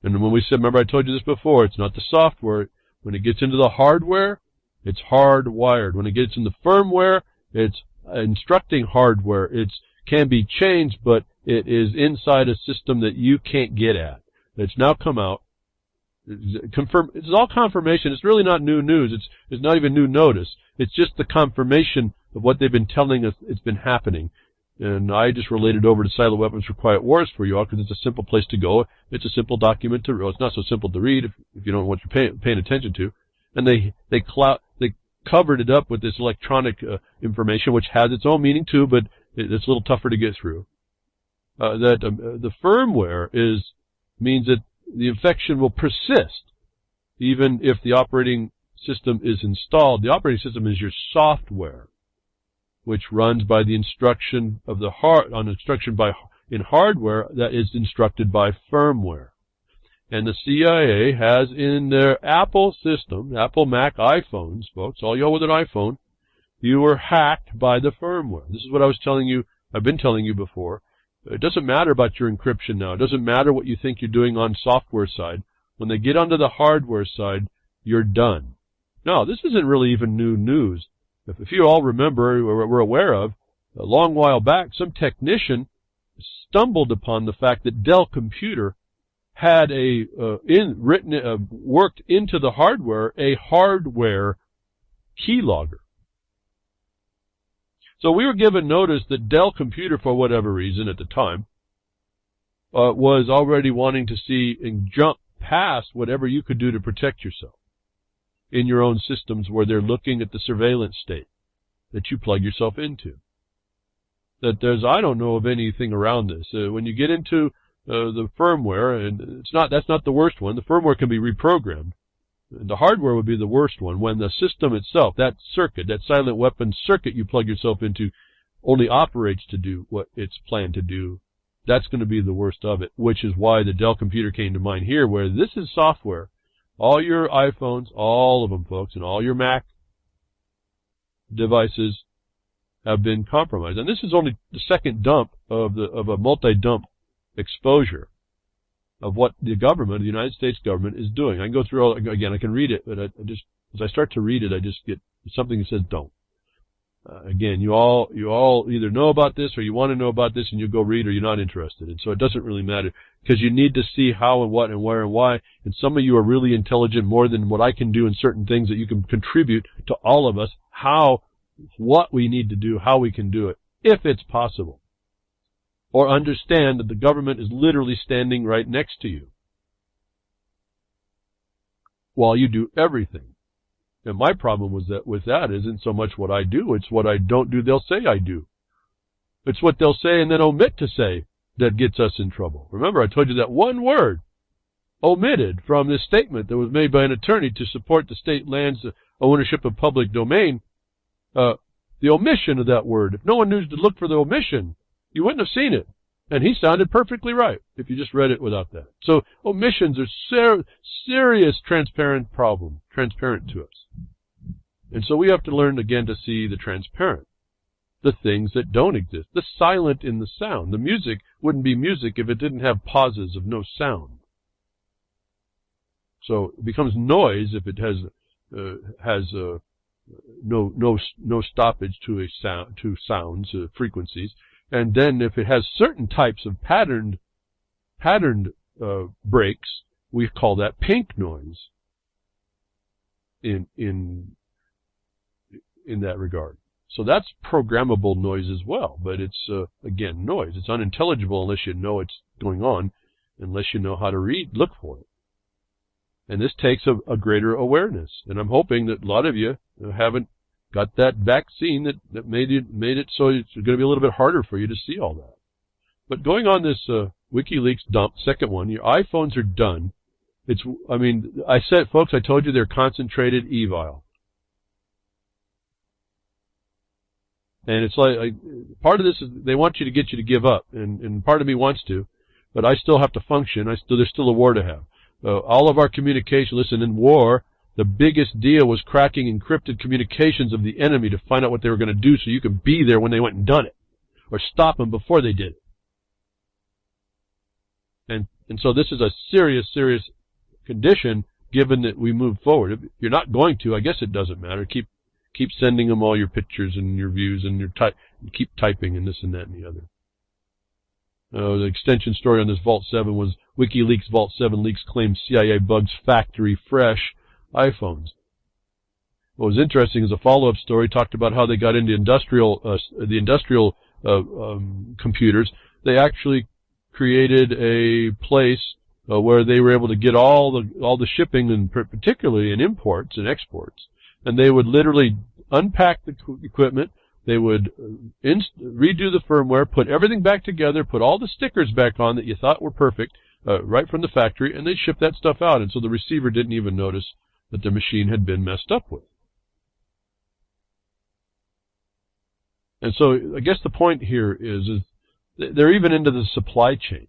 And when we said, remember I told you this before, it's not the software. When it gets into the hardware, it's hardwired. When it gets in the firmware, it's instructing hardware. It can be changed, but it is inside a system that you can't get at. It's now come out. It's all confirmation. It's really not new news. It's not even new notice. It's just the confirmation of what they've been telling us. It's been happening. And I just related over to Silent Weapons for Quiet Wars for you all because it's a simple place to go. It's a simple document to read. It's not so simple to read if you don't know what you're paying attention to. And they covered it up with this electronic information, which has its own meaning too, but it's a little tougher to get through. The firmware means that the infection will persist even if the operating system is installed. The operating system is your software, which runs by the instruction of in hardware that is instructed by firmware. And the CIA has in their Apple system, Apple Mac iPhones, folks, all y'all with an iPhone, you were hacked by the firmware. This is what I've been telling you before. It doesn't matter about your encryption now. It doesn't matter what you think you're doing on software side. When they get onto the hardware side, you're done. Now, this isn't really even new news. If you all remember, or were aware of, a long while back, some technician stumbled upon the fact that Dell Computer had worked into the hardware a hardware keylogger. So we were given notice that Dell Computer, for whatever reason at the time, was already wanting to see and jump past whatever you could do to protect yourself in your own systems where they're looking at the surveillance state that you plug yourself into. I don't know of anything around this. When you get into the firmware, and that's not the worst one. The firmware can be reprogrammed. The hardware would be the worst one. When the system itself, that circuit, that silent weapon circuit you plug yourself into, only operates to do what it's planned to do, that's going to be the worst of it, which is why the Dell Computer came to mind here, where this is software. All your iPhones, all of them, folks, and all your Mac devices have been compromised. And this is only the second dump of a multi-dump exposure. of what the government, the United States government, is doing. I can go through all, again, I can read it, but I just, as I start to read it, I just get something that says don't. Again, you all either know about this or you want to know about this and you go read, or you're not interested. And so it doesn't really matter, because you need to see how and what and where and why. And some of you are really intelligent, more than what I can do in certain things, that you can contribute to all of us what we need to do, how we can do it, if it's possible. Or understand that the government is literally standing right next to you while you do everything. And my problem with that isn't so much what I do, it's what I don't do they'll say I do. It's what they'll say and then omit to say that gets us in trouble. Remember, I told you that one word omitted from this statement that was made by an attorney to support the state land's ownership of public domain. The omission of that word, if no one knew to look for the omission, you wouldn't have seen it. And he sounded perfectly right if you just read it without that. So omissions are serious transparent to us. And so we have to learn again to see the transparent, the things that don't exist, the silent in the sound. The music wouldn't be music if it didn't have pauses of no sound. So it becomes noise if it has no stoppage to sounds, frequencies. And then if it has certain types of patterned breaks, we call that pink noise in that regard. So that's programmable noise as well, but it's again noise. It's unintelligible unless you know it's going on, unless you know how to look for it. And this takes a greater awareness. And I'm hoping that a lot of you haven't got that vaccine that made it so it's going to be a little bit harder for you to see all that. But going on this WikiLeaks dump, second one, your iPhones are done. Folks, I told you they're concentrated evil. And it's like, part of this is they want you to get you to give up, and part of me wants to, but I still have to function. There's still a war to have. All of our communication, listen, in war, the biggest deal was cracking encrypted communications of the enemy to find out what they were going to do so you could be there when they went and done it, or stop them before they did it. And so this is a serious condition, given that we move forward. If you're not going to, I guess it doesn't matter. Keep sending them all your pictures and your views and keep typing and this and that and the other. The extension story on this Vault 7 was WikiLeaks Vault 7 leaks claim CIA bugs factory fresh iPhones. What was interesting is a follow-up story talked about how they got into the industrial computers. They actually created a place where they were able to get all the shipping, and particularly in imports and exports. And they would literally unpack the equipment. They would redo the firmware, put everything back together, put all the stickers back on that you thought were perfect, right from the factory, and they'd ship that stuff out. And so the receiver didn't even notice that the machine had been messed up with. And so I guess the point here is they're even into the supply chain.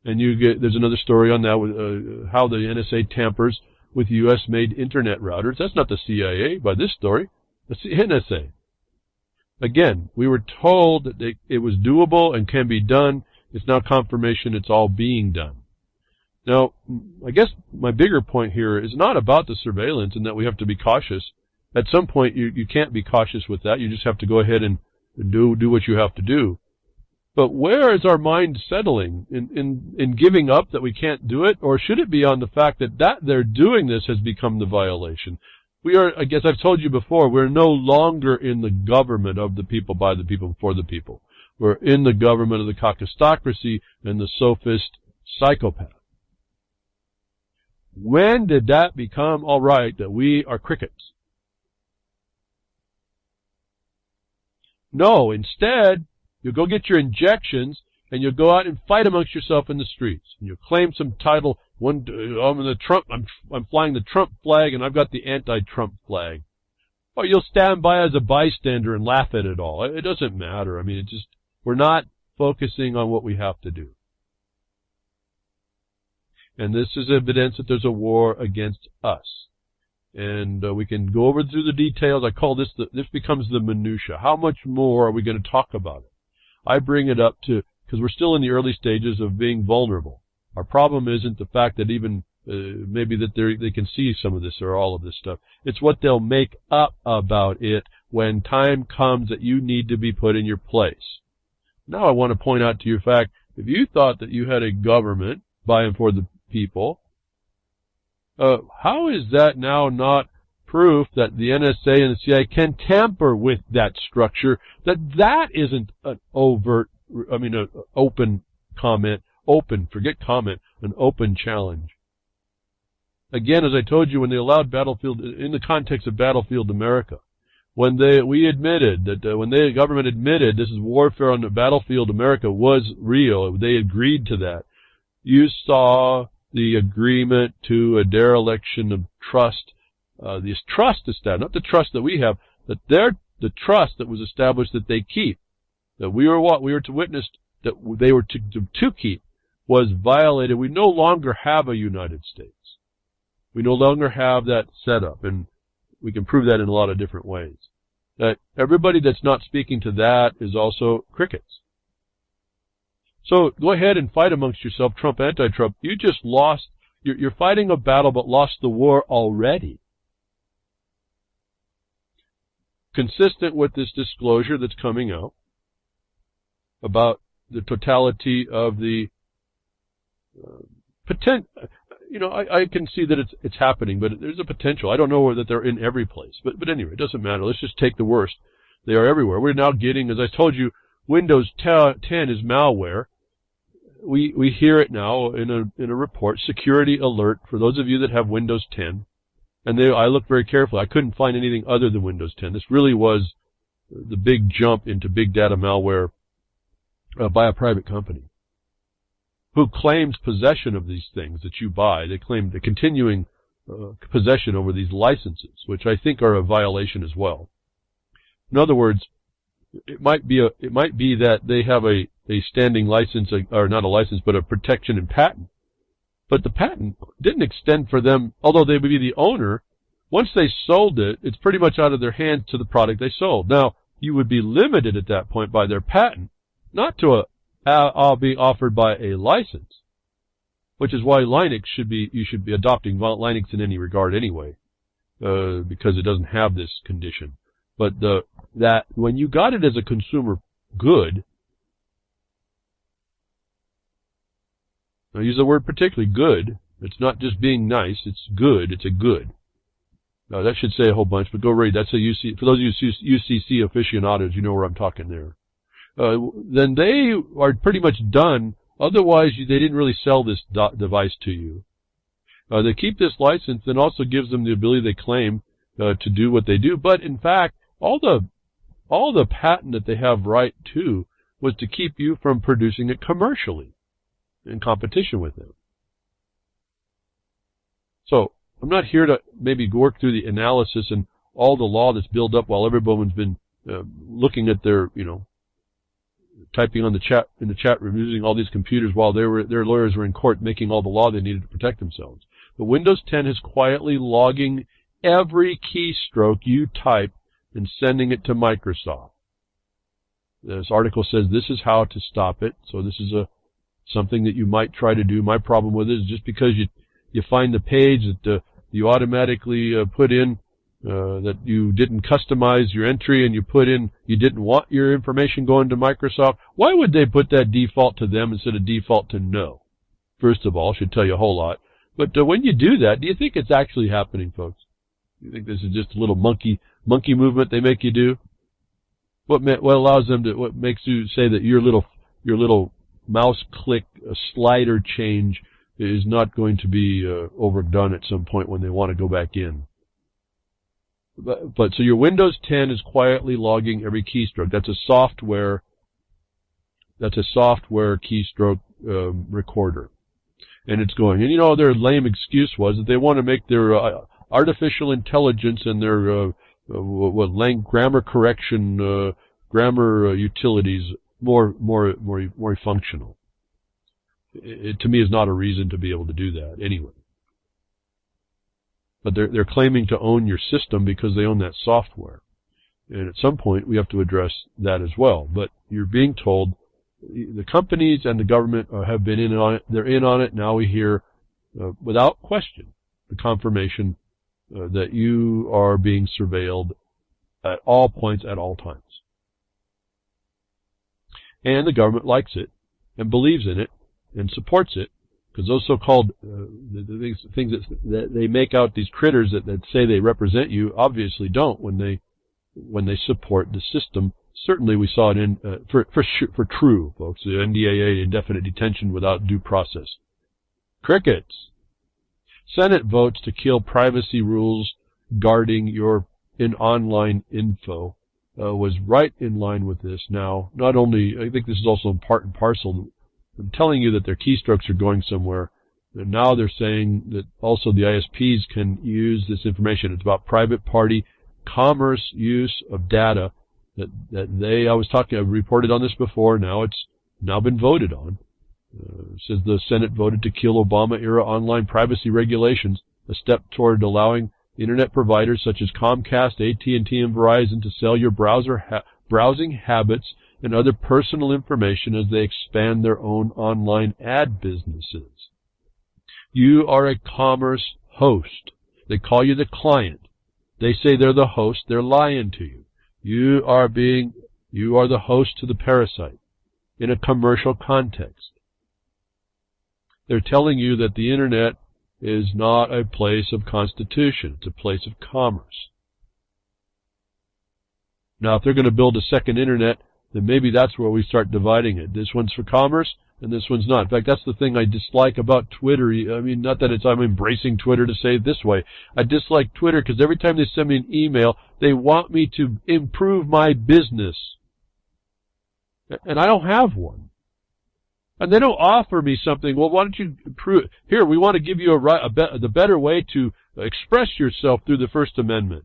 And there's another story on that with how the NSA tampers with U.S.-made internet routers. That's not the CIA by this story. That's the NSA. Again, we were told that it was doable and can be done. It's now confirmation it's all being done. Now, I guess my bigger point here is not about the surveillance and that we have to be cautious. At some point, you can't be cautious with that. You just have to go ahead and do what you have to do. But where is our mind settling? In giving up that we can't do it? Or should it be on the fact that they're doing this has become the violation? We are, I guess I've told you before, we're no longer in the government of the people, by the people, for the people. We're in the government of the caucustocracy and the sophist psychopath. When did that become all right that we are crickets? No, instead, you'll go get your injections and you'll go out and fight amongst yourself in the streets. And you'll claim some title. I'm flying the Trump flag and I've got the anti-Trump flag. Or you'll stand by as a bystander and laugh at it all. It doesn't matter. I mean, we're not focusing on what we have to do. And this is evidence that there's a war against us. And we can go through the details. I call this becomes the minutia. How much more are we going to talk about it? I bring it up to because we're still in the early stages of being vulnerable. Our problem isn't the fact that even maybe that they can see some of this or all of this stuff. It's what they'll make up about it when time comes that you need to be put in your place. Now I want to point out to you the fact, if you thought that you had a government by and for the people, how is that now not proof that the NSA and the CIA can tamper with that structure, that isn't an overt, an open comment, an open challenge. Again, as I told you, when they allowed Battlefield, in the context of Battlefield America, when we admitted that, when the government admitted this is warfare on the Battlefield America was real, they agreed to that, you saw the agreement to a dereliction of trust. This trust established, not the trust that we have, that the trust that was established that they keep, that we were to witness, that they were to keep, was violated. We no longer have a United States. We no longer have that setup, and we can prove that in a lot of different ways. That everybody that's not speaking to that is also crickets. So go ahead and fight amongst yourself, Trump, anti-Trump. You just lost, you're fighting a battle but lost the war already. Consistent with this disclosure that's coming out about the totality of the I can see that it's happening, but there's a potential. I don't know that they're in every place, but anyway, it doesn't matter. Let's just take the worst. They are everywhere. We're now getting, as I told you, Windows 10 is malware. We hear it now in a report, security alert for those of you that have Windows 10. And I looked very carefully. I couldn't find anything other than Windows 10. This really was the big jump into big data malware by a private company who claims possession of these things that you buy. They claim the continuing possession over these licenses, which I think are a violation as well. In other words, it might be that they have a standing license, or not a license, but a protection and patent. But the patent didn't extend for them, although they would be the owner. Once they sold it, it's pretty much out of their hands to the product they sold. Now, you would be limited at that point by their patent, not to being offered by a license, which is why Linux you should be adopting Linux in any regard anyway, because it doesn't have this condition. But that when you got it as a consumer good, I use the word particularly good. It's not just being nice. It's good. It's a good. Now, that should say a whole bunch, but go read. That's a UC. For those of you UCC aficionados, you know where I'm talking there. Then they are pretty much done. Otherwise, they didn't really sell this device to you. They keep this license, and also gives them the ability they claim to do what they do. But in fact, all the patent that they have right to was to keep you from producing it commercially in competition with them. So I'm not here to maybe work through the analysis and all the law that's built up while everyone's been looking at their, typing on in the chat room, using all these computers while their lawyers were in court making all the law they needed to protect themselves. But Windows 10 is quietly logging every keystroke you type and sending it to Microsoft. This article says this is how to stop it. So this is something that you might try to do. My problem with it is just because you find the page that you automatically put in that you didn't customize your entry, and you put in you didn't want your information going to Microsoft. Why would they put that default to them instead of default to no? First of all, should tell you a whole lot. But when you do that, do you think it's actually happening, folks? You think this is just a little monkey movement they make you do? What allows them to? What makes you say that your little mouse click slider change is not going to be overdone at some point when they want to go back in? But so your Windows 10 is quietly logging every keystroke. That's a software keystroke recorder, and it's going. And their lame excuse was that they want to make their artificial intelligence and their grammar correction, grammar utilities more functional. It to me is not a reason to be able to do that anyway. But they're claiming to own your system because they own that software. And at some point we have to address that as well. But you're being told the companies and the government have been in on it. They're in on it. Now we hear, without question, the confirmation that you are being surveilled at all points, at all times. And the government likes it and believes in it and supports it, because those so-called the things that they make out, these critters that say they represent you, obviously don't when they support the system. Certainly we saw it in for true, folks, the NDAA, indefinite detention without due process. Crickets. Senate votes to kill privacy rules guarding your online info. Was right in line with this. Now, not only, I think this is also in part and parcel, I'm telling you that their keystrokes are going somewhere, and now they're saying that also the ISPs can use this information. It's about private party commerce use of data that I've reported on this before, now it's now been voted on. It says the Senate voted to kill Obama-era online privacy regulations, a step toward allowing Internet providers such as Comcast, AT&T, and Verizon to sell your browsing habits and other personal information as they expand their own online ad businesses. You are a commerce host. They call you the client. They say they're the host. They're lying to you. You are the host to the parasite in a commercial context. They're telling you that the Internet is not a place of constitution. It's a place of commerce. Now, if they're going to build a second Internet, then maybe that's where we start dividing it. This one's for commerce, and this one's not. In fact, that's the thing I dislike about Twitter. I mean, not that I'm embracing Twitter to say it this way. I dislike Twitter because every time they send me an email, they want me to improve my business. And I don't have one. And they don't offer me something. Well, why don't you improve? Here, we want to give you the better way to express yourself through the First Amendment.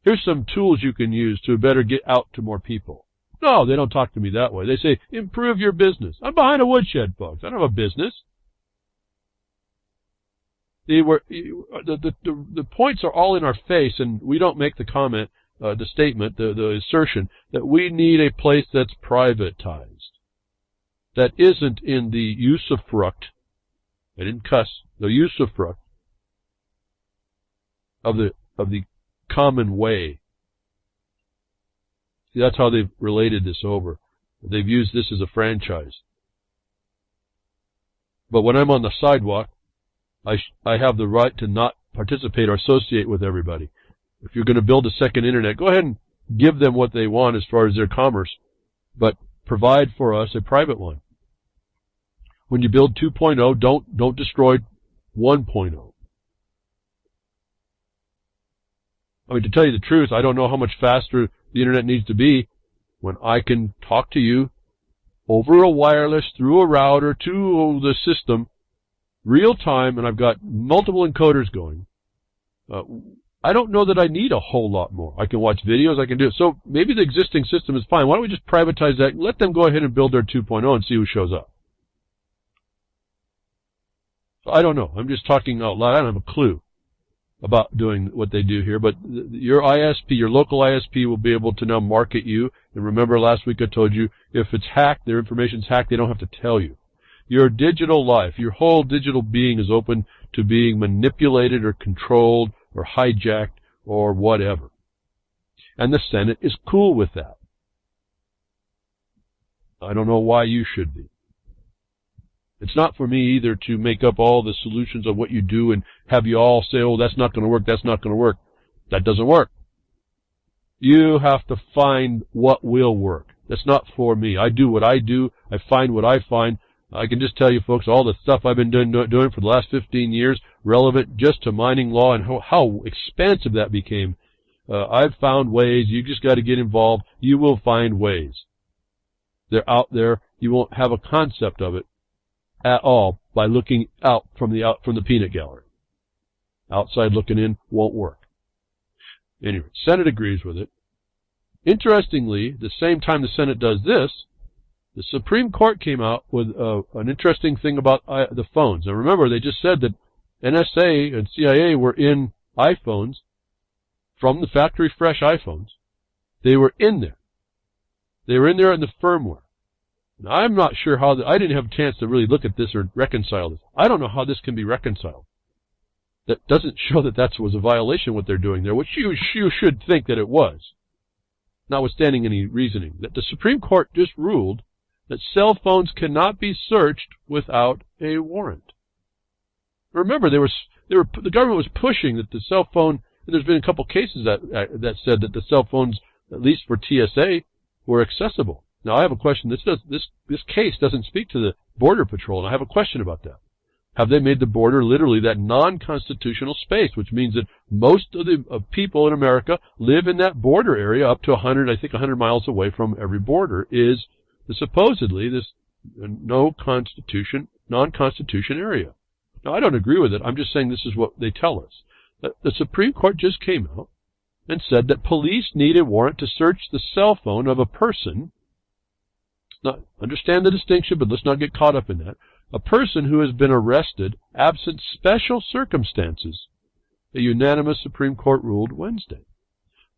Here's some tools you can use to better get out to more people. No, they don't talk to me that way. They say, improve your business. I'm behind a woodshed, folks. I don't have a business. The points are all in our face, and we don't make the comment, the statement, the assertion that we need a place that's privatized. That isn't in the usufruct, I didn't cuss, the usufruct of the common way. See, that's how they've related this over. They've used this as a franchise. But when I'm on the sidewalk, I have the right to not participate or associate with everybody. If you're going to build a second Internet, go ahead and give them what they want as far as their commerce, but provide for us a private one. When you build 2.0, don't destroy 1.0. I mean, to tell you the truth, I don't know how much faster the Internet needs to be when I can talk to you over a wireless, through a router, to the system, real time, and I've got multiple encoders going. I don't know that I need a whole lot more. I can watch videos, I can do it. So maybe the existing system is fine. Why don't we just privatize that and let them go ahead and build their 2.0 and see who shows up? I don't know. I'm just talking out loud. I don't have a clue about doing what they do here, but your ISP, your local ISP, will be able to now market you. And remember last week I told you, if it's hacked, their information's hacked, they don't have to tell you. Your digital life, your whole digital being is open to being manipulated or controlled or hijacked or whatever. And the Senate is cool with that. I don't know why you should be. It's not for me either to make up all the solutions of what you do and have you all say, oh, that's not going to work, that's not going to work. That doesn't work. You have to find what will work. That's not for me. I do what I do. I find what I find. I can just tell you, folks, all the stuff I've been doing for the last 15 years, relevant just to mining law and how expansive that became. I've found ways. You just got to get involved. You will find ways. They're out there. You won't have a concept of it at all by looking out from the peanut gallery. Outside looking in won't work. Anyway, Senate agrees with it. Interestingly, the same time the Senate does this, the Supreme Court came out with an interesting thing about the phones. Now remember, they just said that NSA and CIA were in iPhones from the factory fresh iPhones. They were in there. They were in there in the firmware. Now, I'm not sure how, I didn't have a chance to really look at this or reconcile this. I don't know how this can be reconciled. That doesn't show that that was a violation what they're doing there, which you should think that it was, notwithstanding any reasoning. That the Supreme Court just ruled that cell phones cannot be searched without a warrant. Remember, the government was pushing that the cell phone, and there's been a couple cases that said that the cell phones, at least for TSA, were accessible. Now, I have a question. This case doesn't speak to the Border Patrol, and I have a question about that. Have they made the border literally that non-constitutional space, which means that most of the people in America live in that border area up to 100 miles away from every border is supposedly this non-constitution area. Now, I don't agree with it. I'm just saying this is what they tell us. The Supreme Court just came out and said that police need a warrant to search the cell phone of a person. Now, understand the distinction, but let's not get caught up in that. A person who has been arrested absent special circumstances. A unanimous Supreme Court ruled Wednesday.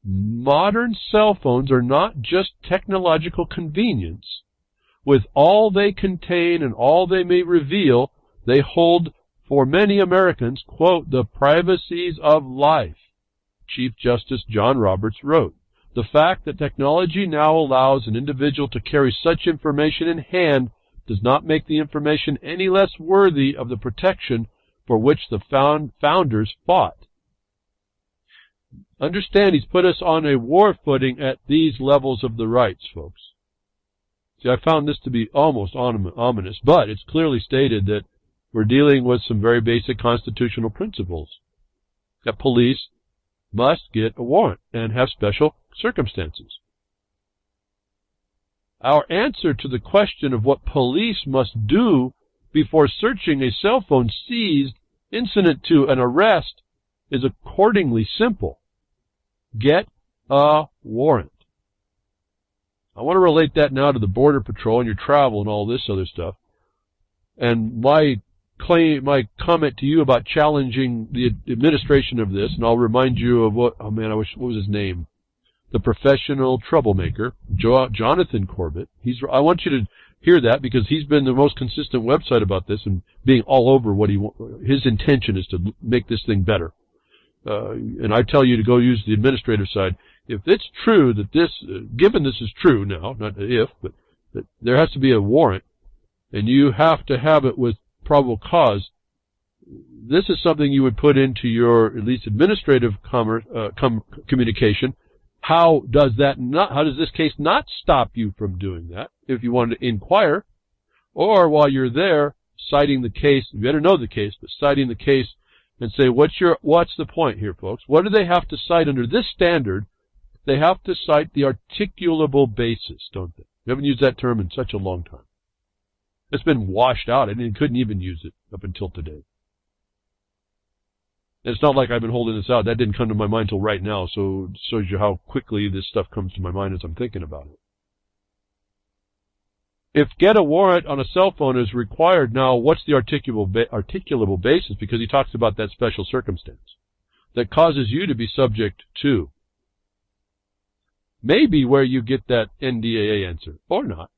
Modern cell phones are not just technological convenience. With all they contain and all they may reveal, they hold for many Americans, quote, the privacies of life. Chief Justice John Roberts wrote, the fact that technology now allows an individual to carry such information in hand does not make the information any less worthy of the protection for which the founders fought. Understand, he's put us on a war footing at these levels of the rights, folks. See, I found this to be almost ominous, but it's clearly stated that we're dealing with some very basic constitutional principles. That police must get a warrant and have special circumstances. Our answer to the question of what police must do before searching a cell phone seized incident to an arrest is accordingly simple. Get a warrant. I want to relate that now to the Border Patrol and your travel and all this other stuff. And my comment to you about challenging the administration of this, and I'll remind you of what was his name? The professional troublemaker, Jonathan Corbett. I want you to hear that because he's been the most consistent website about this and being all over what his intention is to make this thing better. And I tell you to go use the administrative side. If it's true that given this is true now, not if, but that there has to be a warrant, and you have to have it with probable cause, this is something you would put into your at least administrative communication. How does this case not stop you from doing that if you wanted to inquire? Or while you're there, citing the case, you better know the case, but citing the case and say, what's the point here, folks? What do they have to cite under this standard? They have to cite the articulable basis, don't they? We haven't used that term in such a long time. It's been washed out. I couldn't even use it up until today. It's not like I've been holding this out. That didn't come to my mind until right now, so it shows you how quickly this stuff comes to my mind as I'm thinking about it. If get a warrant on a cell phone is required now, what's the articulable basis? Because he talks about that special circumstance that causes you to be subject to. Maybe where you get that NDAA answer, or not.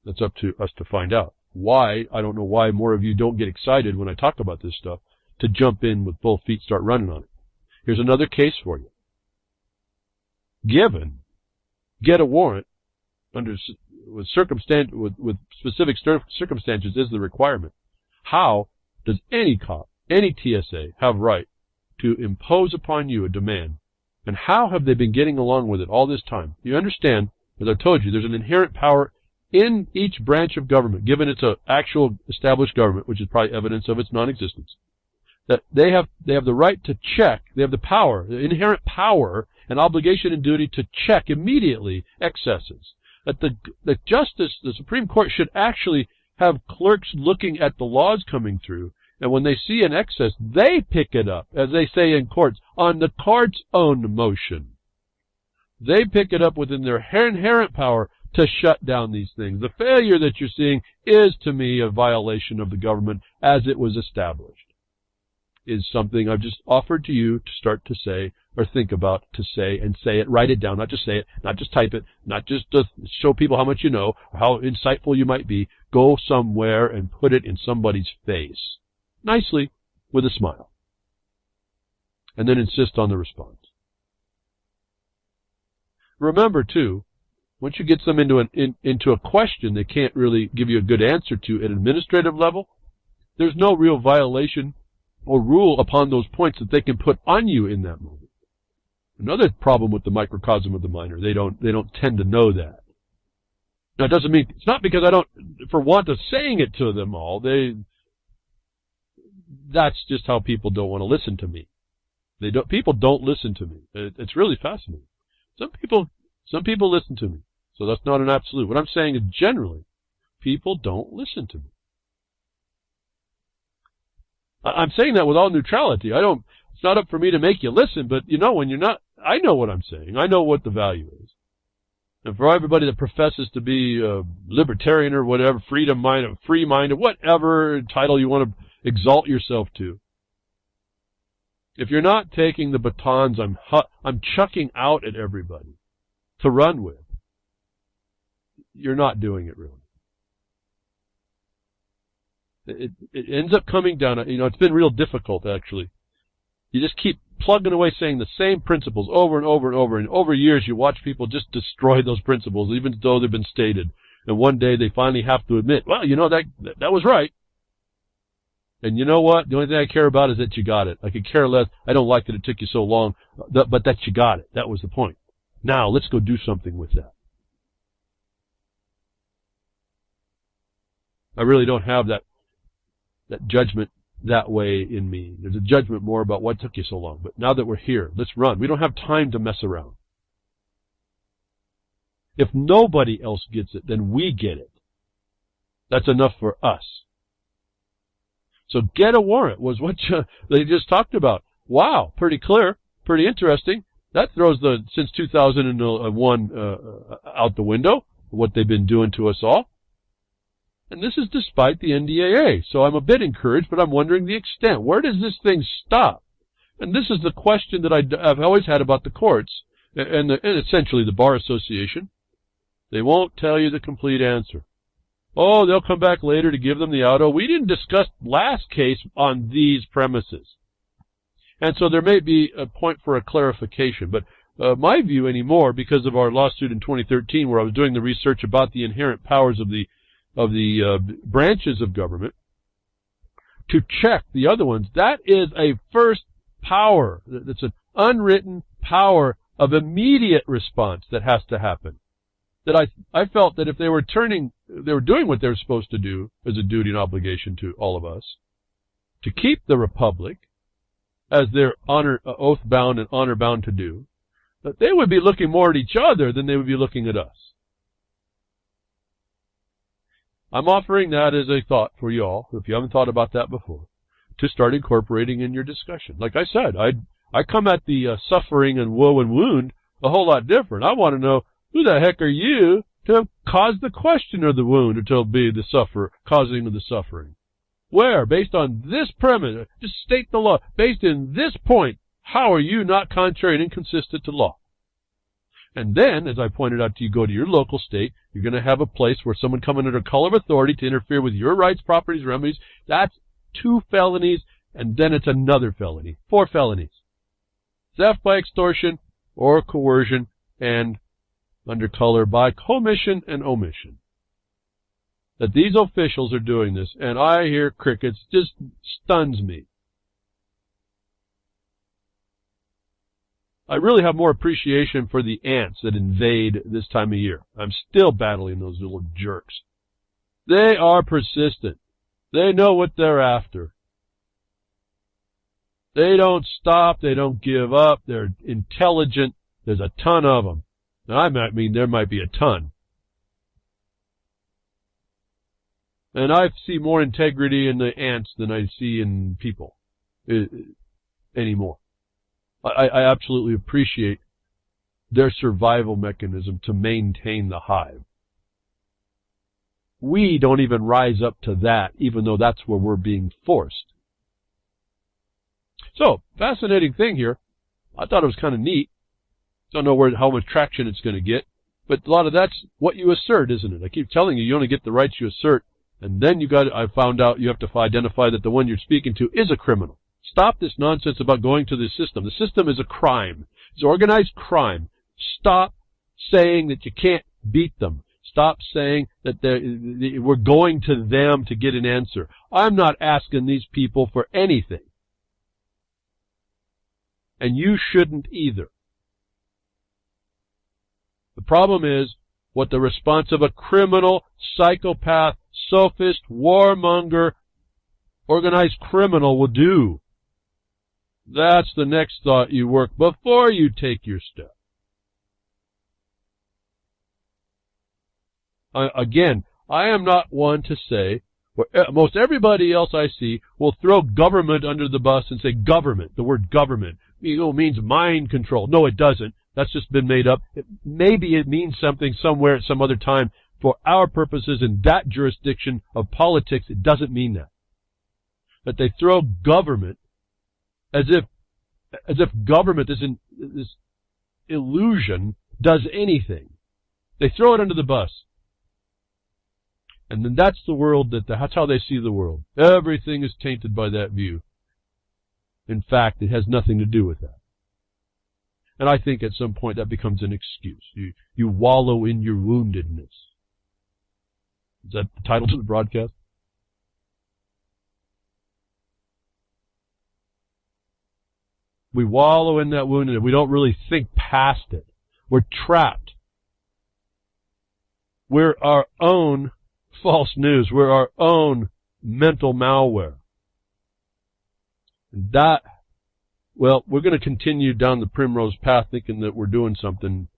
That's up to us to find out. Why? I don't know why more of you don't get excited when I talk about this stuff, to jump in with both feet, start running on it. Here's another case for you. Get a warrant with specific circumstances is the requirement. How does any cop, any TSA have right to impose upon you a demand? And how have they been getting along with it all this time? You understand, as I've told you, there's an inherent power in each branch of government, given its actual established government, which is probably evidence of its non-existence. That they have the right to check, they have the power, the inherent power and obligation and duty to check immediately excesses. That the Supreme Court should actually have clerks looking at the laws coming through, and when they see an excess, they pick it up, as they say in courts, on the court's own motion. They pick it up within their inherent power to shut down these things. The failure that you're seeing is, to me, a violation of the government as it was established. is something I've just offered to you to start to say or think about to say, and say it, write it down, not just say it, not just type it, not just to show people how much you know or how insightful you might be. Go somewhere and put it in somebody's face, nicely, with a smile. And then insist on the response. Remember, too, once you get them into a question they can't really give you a good answer to at an administrative level, there's no real violation or rule upon those points that they can put on you in that moment. Another problem with the microcosm of the minor, they don't tend to know that. Now, it doesn't mean, it's not because I don't, for want of saying it to them all, that's just how people don't want to listen to me. People don't listen to me. It's really fascinating. Some people listen to me, so that's not an absolute. What I'm saying is generally, people don't listen to me. I'm saying that with all neutrality. It's not up for me to make you listen, but when you're not, I know what I'm saying. I know what the value is. And for everybody that professes to be libertarian or whatever, freedom-minded, free-minded, whatever title you want to exalt yourself to, if you're not taking the batons I'm chucking out at everybody to run with, you're not doing it really. It ends up coming down, it's been real difficult actually. You just keep plugging away saying the same principles over and over and over, and over years you watch people just destroy those principles even though they've been stated. And one day they finally have to admit, well, that was right. And you know what? The only thing I care about is that you got it. I could care less. I don't like that it took you so long, but that you got it. That was the point. Now, let's go do something with that. I really don't have that judgment that way in me. There's a judgment more about what took you so long. But now that we're here, let's run. We don't have time to mess around. If nobody else gets it, then we get it. That's enough for us. So get a warrant was what they just talked about. Wow, pretty clear, pretty interesting. That throws the since 2001 out the window, what they've been doing to us all. And this is despite the NDAA. So I'm a bit encouraged, but I'm wondering the extent. Where does this thing stop? And this is the question that I've always had about the courts and essentially the Bar Association. They won't tell you the complete answer. Oh, they'll come back later to give them the auto. We didn't discuss last case on these premises. And so there may be a point for a clarification. But my view anymore, because of our lawsuit in 2013 where I was doing the research about the inherent powers of the branches of government to check the other ones, that is a first power. That's an unwritten power of immediate response that has to happen. That I felt that if they were doing what they were supposed to do as a duty and obligation to all of us, to keep the republic as they're oath-bound and honor-bound to do, that they would be looking more at each other than they would be looking at us. I'm offering that as a thought for you all, if you haven't thought about that before, to start incorporating in your discussion. Like I said, I come at the suffering and woe and wound a whole lot different. I want to know, who the heck are you to cause the question or the wound or to be the sufferer, causing the suffering? Where? Based on this premise, just state the law. Based in this point, how are you not contrary and inconsistent to law? And then, as I pointed out to you, go to your local state. You're going to have a place where someone coming under color of authority to interfere with your rights, properties, remedies. That's 2 felonies, and then it's another felony. 4 felonies. Theft by extortion or coercion, and under color by commission and omission. That these officials are doing this, and I hear crickets, just stuns me. I really have more appreciation for the ants that invade this time of year. I'm still battling those little jerks. They are persistent. They know what they're after. They don't stop. They don't give up. They're intelligent. There's a ton of them. Now, I might mean there might be a ton. And I see more integrity in the ants than I see in people anymore. I absolutely appreciate their survival mechanism to maintain the hive. We don't even rise up to that, even though that's where we're being forced. So, fascinating thing here. I thought it was kind of neat. Don't know how much traction it's going to get. But a lot of that's what you assert, isn't it? I keep telling you, you only get the rights you assert. And then I found out you have to identify that the one you're speaking to is a criminal. Stop this nonsense about going to the system. The system is a crime. It's organized crime. Stop saying that you can't beat them. Stop saying that we're going to them to get an answer. I'm not asking these people for anything. And you shouldn't either. The problem is what the response of a criminal, psychopath, sophist, warmonger, organized criminal will do. That's the next thought you work before you take your step. Again, I am not one to say, most everybody else I see will throw government under the bus and say government. The word government means mind control. No, it doesn't. That's just been made up. Maybe it means something somewhere at some other time. For our purposes in that jurisdiction of politics, it doesn't mean that. But they throw government as if government, this illusion, does anything. They throw it under the bus. And then that's the world, that's how they see the world. Everything is tainted by that view. In fact, it has nothing to do with that. And I think at some point that becomes an excuse. You wallow in your woundedness. Is that the title to the broadcast? We wallow in that woundedness. We don't really think past it. We're trapped. We're our own false news. We're our own mental malware. And that, well, we're going to continue down the primrose path thinking that we're doing something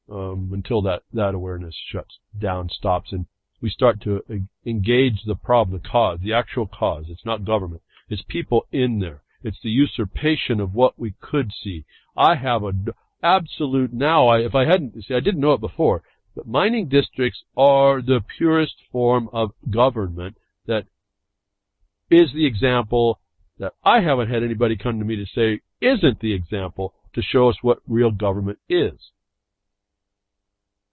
until that awareness shuts down, stops, and we start to engage the problem, the cause, the actual cause. It's not government. It's people in there. It's the usurpation of what we could see. I have an absolute now, I didn't know it before, but mining districts are the purest form of government that is the example that I haven't had anybody come to me to say isn't the example to show us what real government is.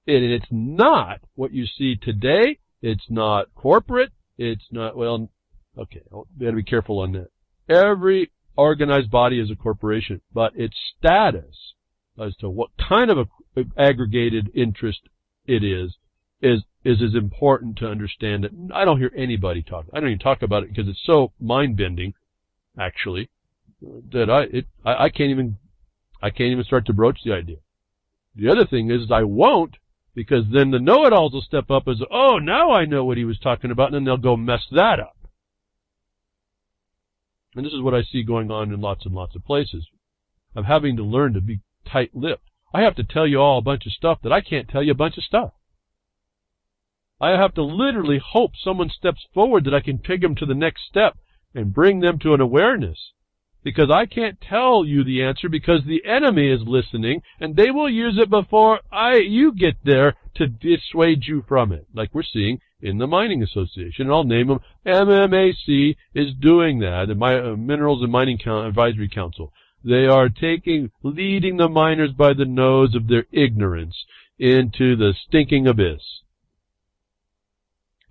And it's not what you see today. It's not corporate. It's not, well, okay, I've got to be careful on that. Every organized body is a corporation, but its status as to what kind of a aggregated interest it is as important to understand it. I don't hear anybody talk. I don't even talk about it because it's so mind-bending, actually, that I can't even start to broach the idea. The other thing is I won't, because then the know-it-alls will step up as, oh, now I know what he was talking about, and then they'll go mess that up. And this is what I see going on in lots and lots of places. I'm having to learn to be tight-lipped. I have to tell you all a bunch of stuff that I can't tell you a bunch of stuff. I have to literally hope someone steps forward that I can take them to the next step and bring them to an awareness. Because I can't tell you the answer because the enemy is listening and they will use it before you get there to dissuade you from it. Like we're seeing in the Mining Association. And I'll name them. MMAC is doing that. The Minerals and Mining Advisory Council. They are leading the miners by the nose of their ignorance into the stinking abyss.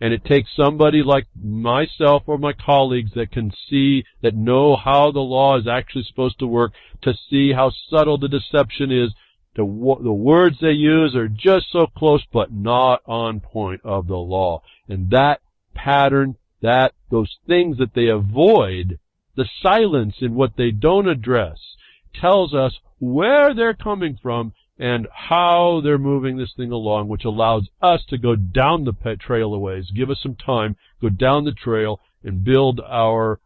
And it takes somebody like myself or my colleagues that can see, that know how the law is actually supposed to work, to see how subtle the deception is. The words they use are just so close but not on point of the law. And that pattern, those things that they avoid, the silence in what they don't address, tells us where they're coming from and how they're moving this thing along, which allows us to go down the trail a ways, give us some time, go down the trail, and build our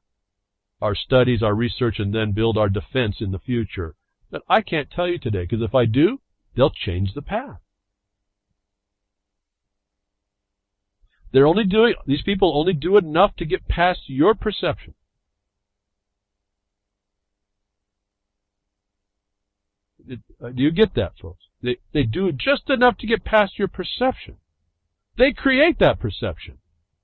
studies, our research, and then build our defense in the future. But I can't tell you today, because if I do, they'll change the path. These people only do enough to get past your perception. Do you get that, folks? They do just enough to get past your perception. They create that perception.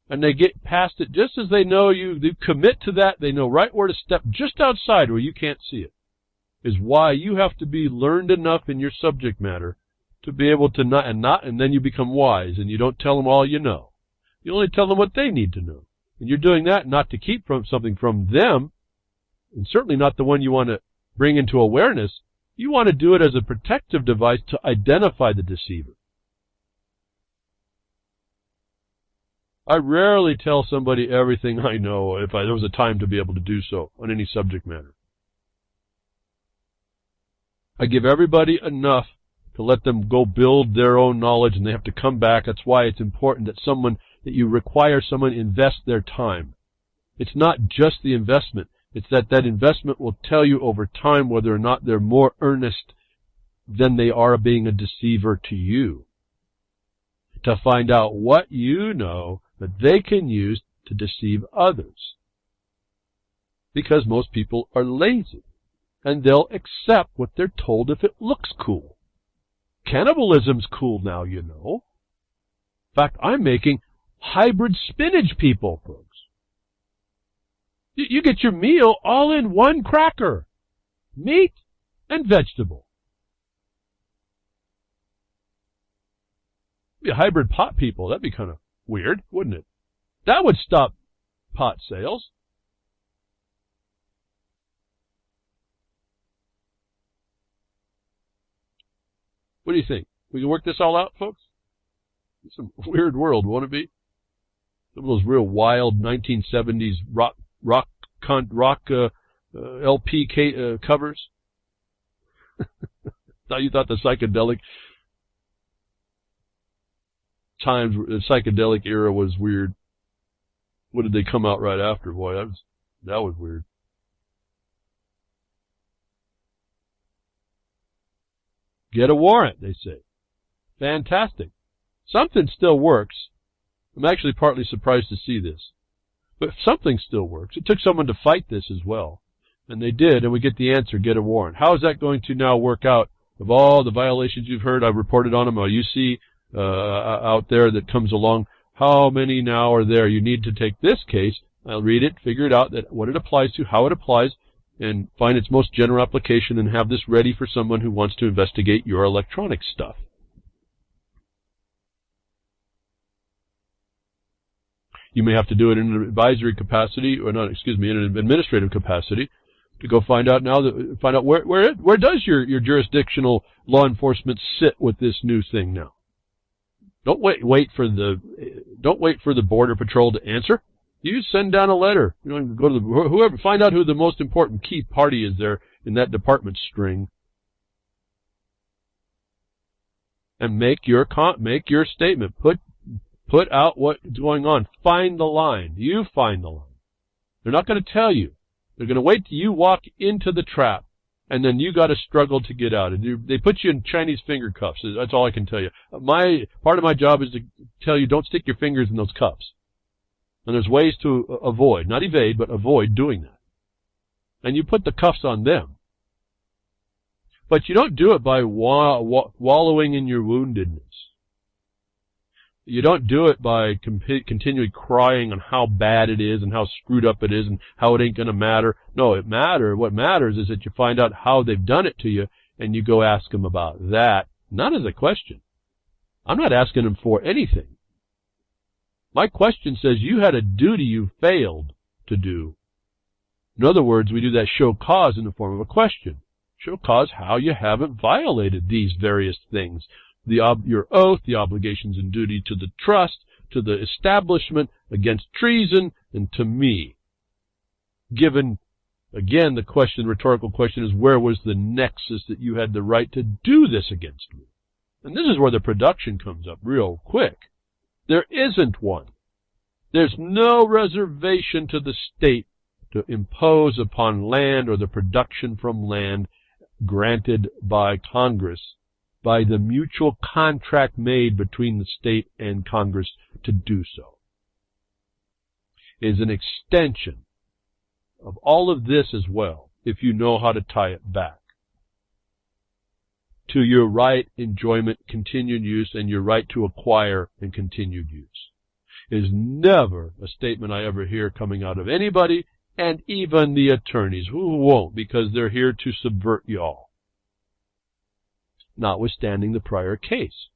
and they get past it just as they know you commit to that. They know right where to step just outside where you can't see it. Is why you have to be learned enough in your subject matter to be able to and then you become wise, and you don't tell them all you know. You only tell them what they need to know. And you're doing that not to keep something from them, and certainly not the one you want to bring into awareness. You want to do it as a protective device to identify the deceiver. I rarely tell somebody everything I know if there was a time to be able to do so on any subject matter. I give everybody enough to let them go build their own knowledge, and they have to come back. That's why it's important that you require someone invest their time. It's not just the investment. It's that investment will tell you over time whether or not they're more earnest than they are being a deceiver to you. To find out what you know that they can use to deceive others. Because most people are lazy, and they'll accept what they're told if it looks cool. Cannibalism's cool now, you know. In fact, I'm making hybrid spinach people, folks. You get your meal all in one cracker. Meat and vegetable. Be a hybrid pot people. That'd be kind of weird, wouldn't it? That would stop pot sales. What do you think? We can work this all out, folks? It's a weird world, won't it be? Some of those real wild 1970s rock LP covers. Now you thought the psychedelic times, the psychedelic era was weird. What did they come out right after? Boy, that was weird. Get a warrant, they say. Fantastic. Something still works. I'm actually partly surprised to see this. But something still works. It took someone to fight this as well. And they did, and we get the answer, get a warrant. How is that going to now work out? Of all the violations you've heard, I've reported on them, you see out there that comes along, how many now are there? You need to take this case, I'll read it, figure it out, that what it applies to, how it applies, and find its most general application, and have this ready for someone who wants to investigate your electronic stuff. You may have to do it in an advisory capacity, or not, excuse me, in an administrative capacity, to go find out where does your jurisdictional law enforcement sit with this new thing now. Don't wait for the Border Patrol to answer. You send down a letter. You know, go to find out who the most important key party is there in that department string, and make your statement. Put out what's going on. Find the line. You find the line. They're not going to tell you. They're going to wait till you walk into the trap, and then you got to struggle to get out. And they put you in Chinese finger cuffs. That's all I can tell you. Part of my job is to tell you don't stick your fingers in those cuffs. And there's ways to avoid, not evade, but avoid doing that. And you put the cuffs on them. But you don't do it by wallowing in your woundedness. You don't do it by continually crying on how bad it is and how screwed up it is and how it ain't going to matter. No, what matters is that you find out how they've done it to you, and you go ask them about that, not as a question. I'm not asking them for anything. My question says you had a duty you failed to do. In other words, we do that show cause in the form of a question. Show cause how you haven't violated these various things. Your oath, the obligations and duty to the trust, to the establishment, against treason, and to me. Given, again, the rhetorical question is, where was the nexus that you had the right to do this against me? And this is where the production comes up real quick. There isn't one. There's no reservation to the state to impose upon land or the production from land granted by Congress, by the mutual contract made between the state and Congress to do so. It is an extension of all of this as well, if you know how to tie it back to your right, enjoyment, continued use, and your right to acquire and continued use. is never a statement I ever hear coming out of anybody, and even the attorneys, who won't, because they're here to subvert y'all, notwithstanding the prior case.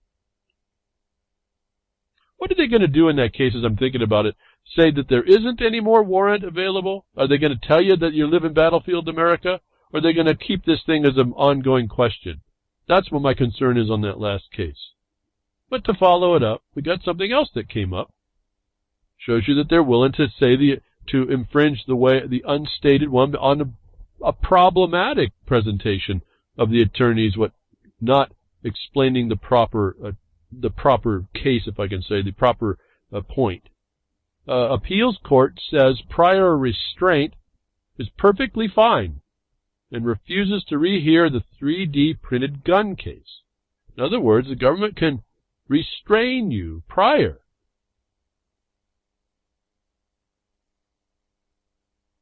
What are they going to do in that case, as I'm thinking about it? Say that there isn't any more warrant available? Are they going to tell you that you live in battlefield America? Or are they going to keep this thing as an ongoing question? That's what my concern is on that last case. But to follow it up, we got something else that came up. Shows you that they're willing to say to infringe the unstated one on a problematic presentation of the attorneys, not explaining the proper case, if I can say, the proper point. Appeals court says prior restraint is perfectly fine and refuses to rehear the 3D printed gun case. In other words, the government can restrain you prior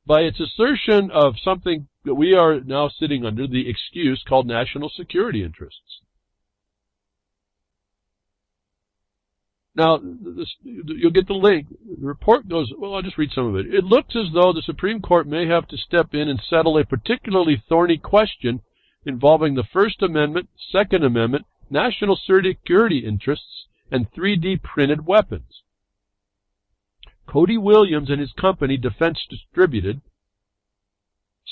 by its assertion of something that we are now sitting under, the excuse called national security interests. Now, you'll get the link. The report goes, well, I'll just read some of it. It looks as though the Supreme Court may have to step in and settle a particularly thorny question involving the First Amendment, Second Amendment, national security interests, and 3D printed weapons. Cody Williams and his company, Defense Distributed,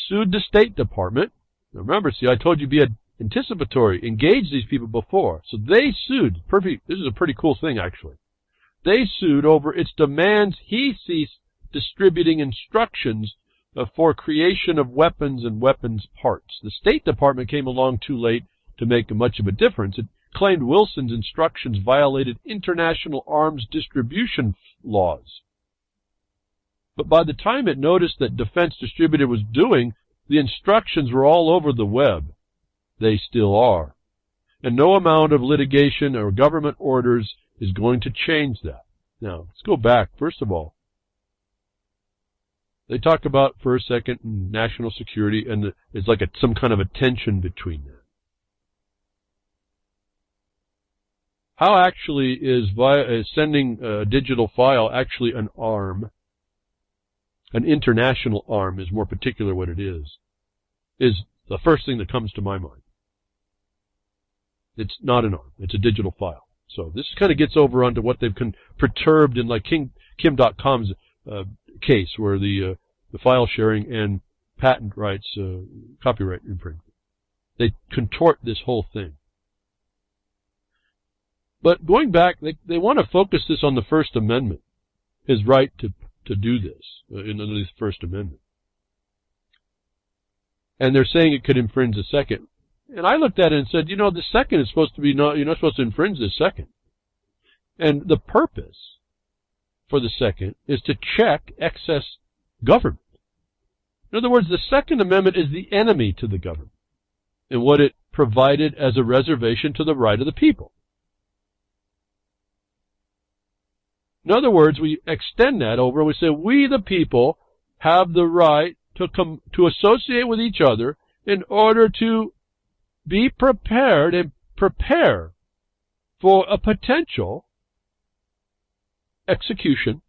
sued the State Department. Now remember, see, I told you be anticipatory, engage these people before. So they sued. This is a pretty cool thing, actually. They sued over its demands he cease distributing instructions for creation of weapons and weapons parts. The State Department came along too late to make much of a difference. It claimed Wilson's instructions violated international arms distribution laws. But by the time it noticed that Defense Distributed was doing, the instructions were all over the web. They still are. And no amount of litigation or government orders is going to change that. Now, let's go back. First of all, they talk about, for a second, national security, and it's like some kind of a tension between that. How actually is sending a digital file actually an arm? An international arm is more particular what it is the first thing that comes to my mind. It's not an arm. It's a digital file. So this kind of gets over onto what they've perturbed in like Kim.com's case, where the file sharing and patent rights, copyright infringement. They contort this whole thing. But going back, they want to focus this on the First Amendment, his right to do this under the First Amendment. And they're saying it could infringe the Second. And I looked at it and said, the Second is supposed to be you're not supposed to infringe the Second. And the purpose for the Second is to check excess government. In other words, the Second Amendment is the enemy to the government and what it provided as a reservation to the right of the people. In other words, we extend that over and we say, we the people have the right to associate with each other in order to be prepared and prepare for a potential execution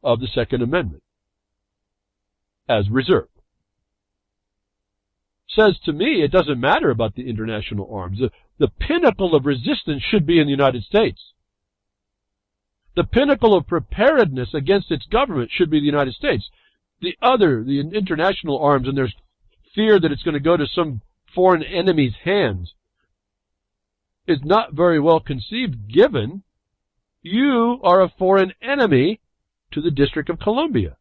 of the Second Amendment as reserved. Says to me, it doesn't matter about the international arms. The pinnacle of resistance should be in the United States. The pinnacle of preparedness against its government should be the United States. The international arms, and there's fear that it's going to go to some foreign enemy's hands, is not very well conceived, given you are a foreign enemy to the District of Columbia.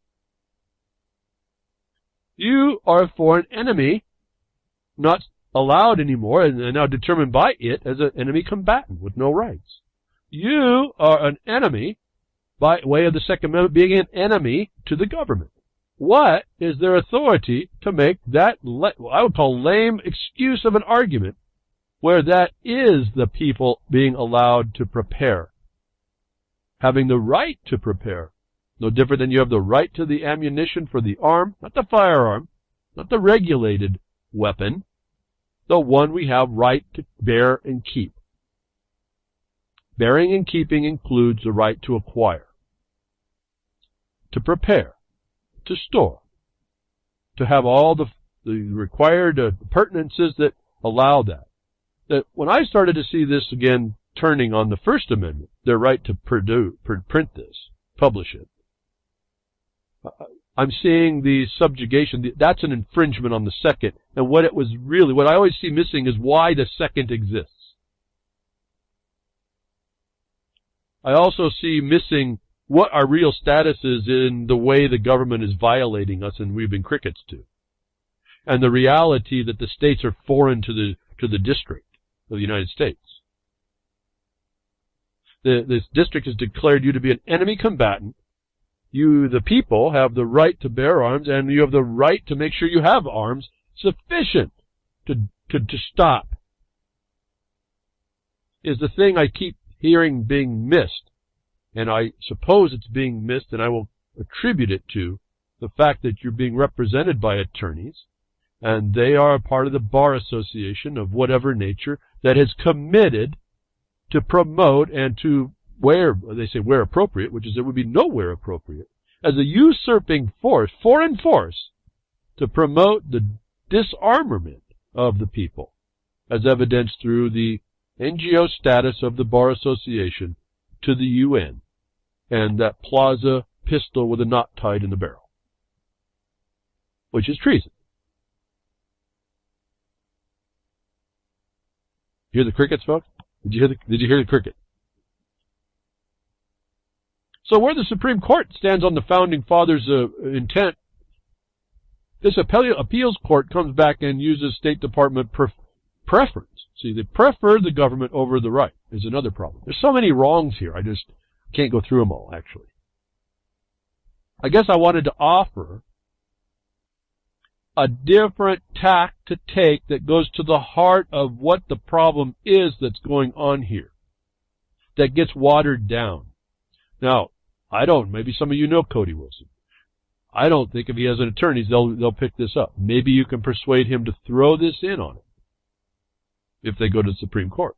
You are a foreign enemy, not allowed anymore, and now determined by it as an enemy combatant with no rights. You are an enemy by way of the Second Amendment being an enemy to the government. What is their authority to make that, I would call, lame excuse of an argument where that is the people being allowed to prepare, having the right to prepare? No different than you have the right to the ammunition for the arm, not the firearm, not the regulated weapon, the one we have right to bear and keep. Bearing and keeping includes the right to acquire. to prepare, to store, to have all the required pertinences that allow that. That when I started to see this again turning on the First Amendment, their right to print this, publish it, I'm seeing the subjugation. That's an infringement on the Second. And what I always see missing is why the Second exists. I also see missing what our real status is in the way the government is violating us and we've been crickets to. And the reality that the states are foreign to the district of the United States. This district has declared you to be an enemy combatant. You, the people, have the right to bear arms, and you have the right to make sure you have arms sufficient to stop. Is the thing I keep hearing being missed, and I suppose it's being missed, and I will attribute it to the fact that you're being represented by attorneys, and they are a part of the bar association of whatever nature that has committed to promote and to where appropriate, which is there would be nowhere appropriate, as a usurping force, foreign force, to promote the disarmament of the people, as evidenced through the NGO status of the Bar Association to the UN, and that plaza pistol with a knot tied in the barrel, which is treason. You hear the crickets, folks? Did you hear the cricket? So where the Supreme Court stands on the Founding Fathers' intent, this appeals court comes back and uses State Department preference. See, they prefer the government over the right is another problem. There's so many wrongs here, I just can't go through them all, actually. I guess I wanted to offer a different tack to take that goes to the heart of what the problem is that's going on here, that gets watered down. Now, maybe some of you know Cody Wilson. I don't think if he has an attorney, they'll pick this up. Maybe you can persuade him to throw this in on it if they go to the Supreme Court.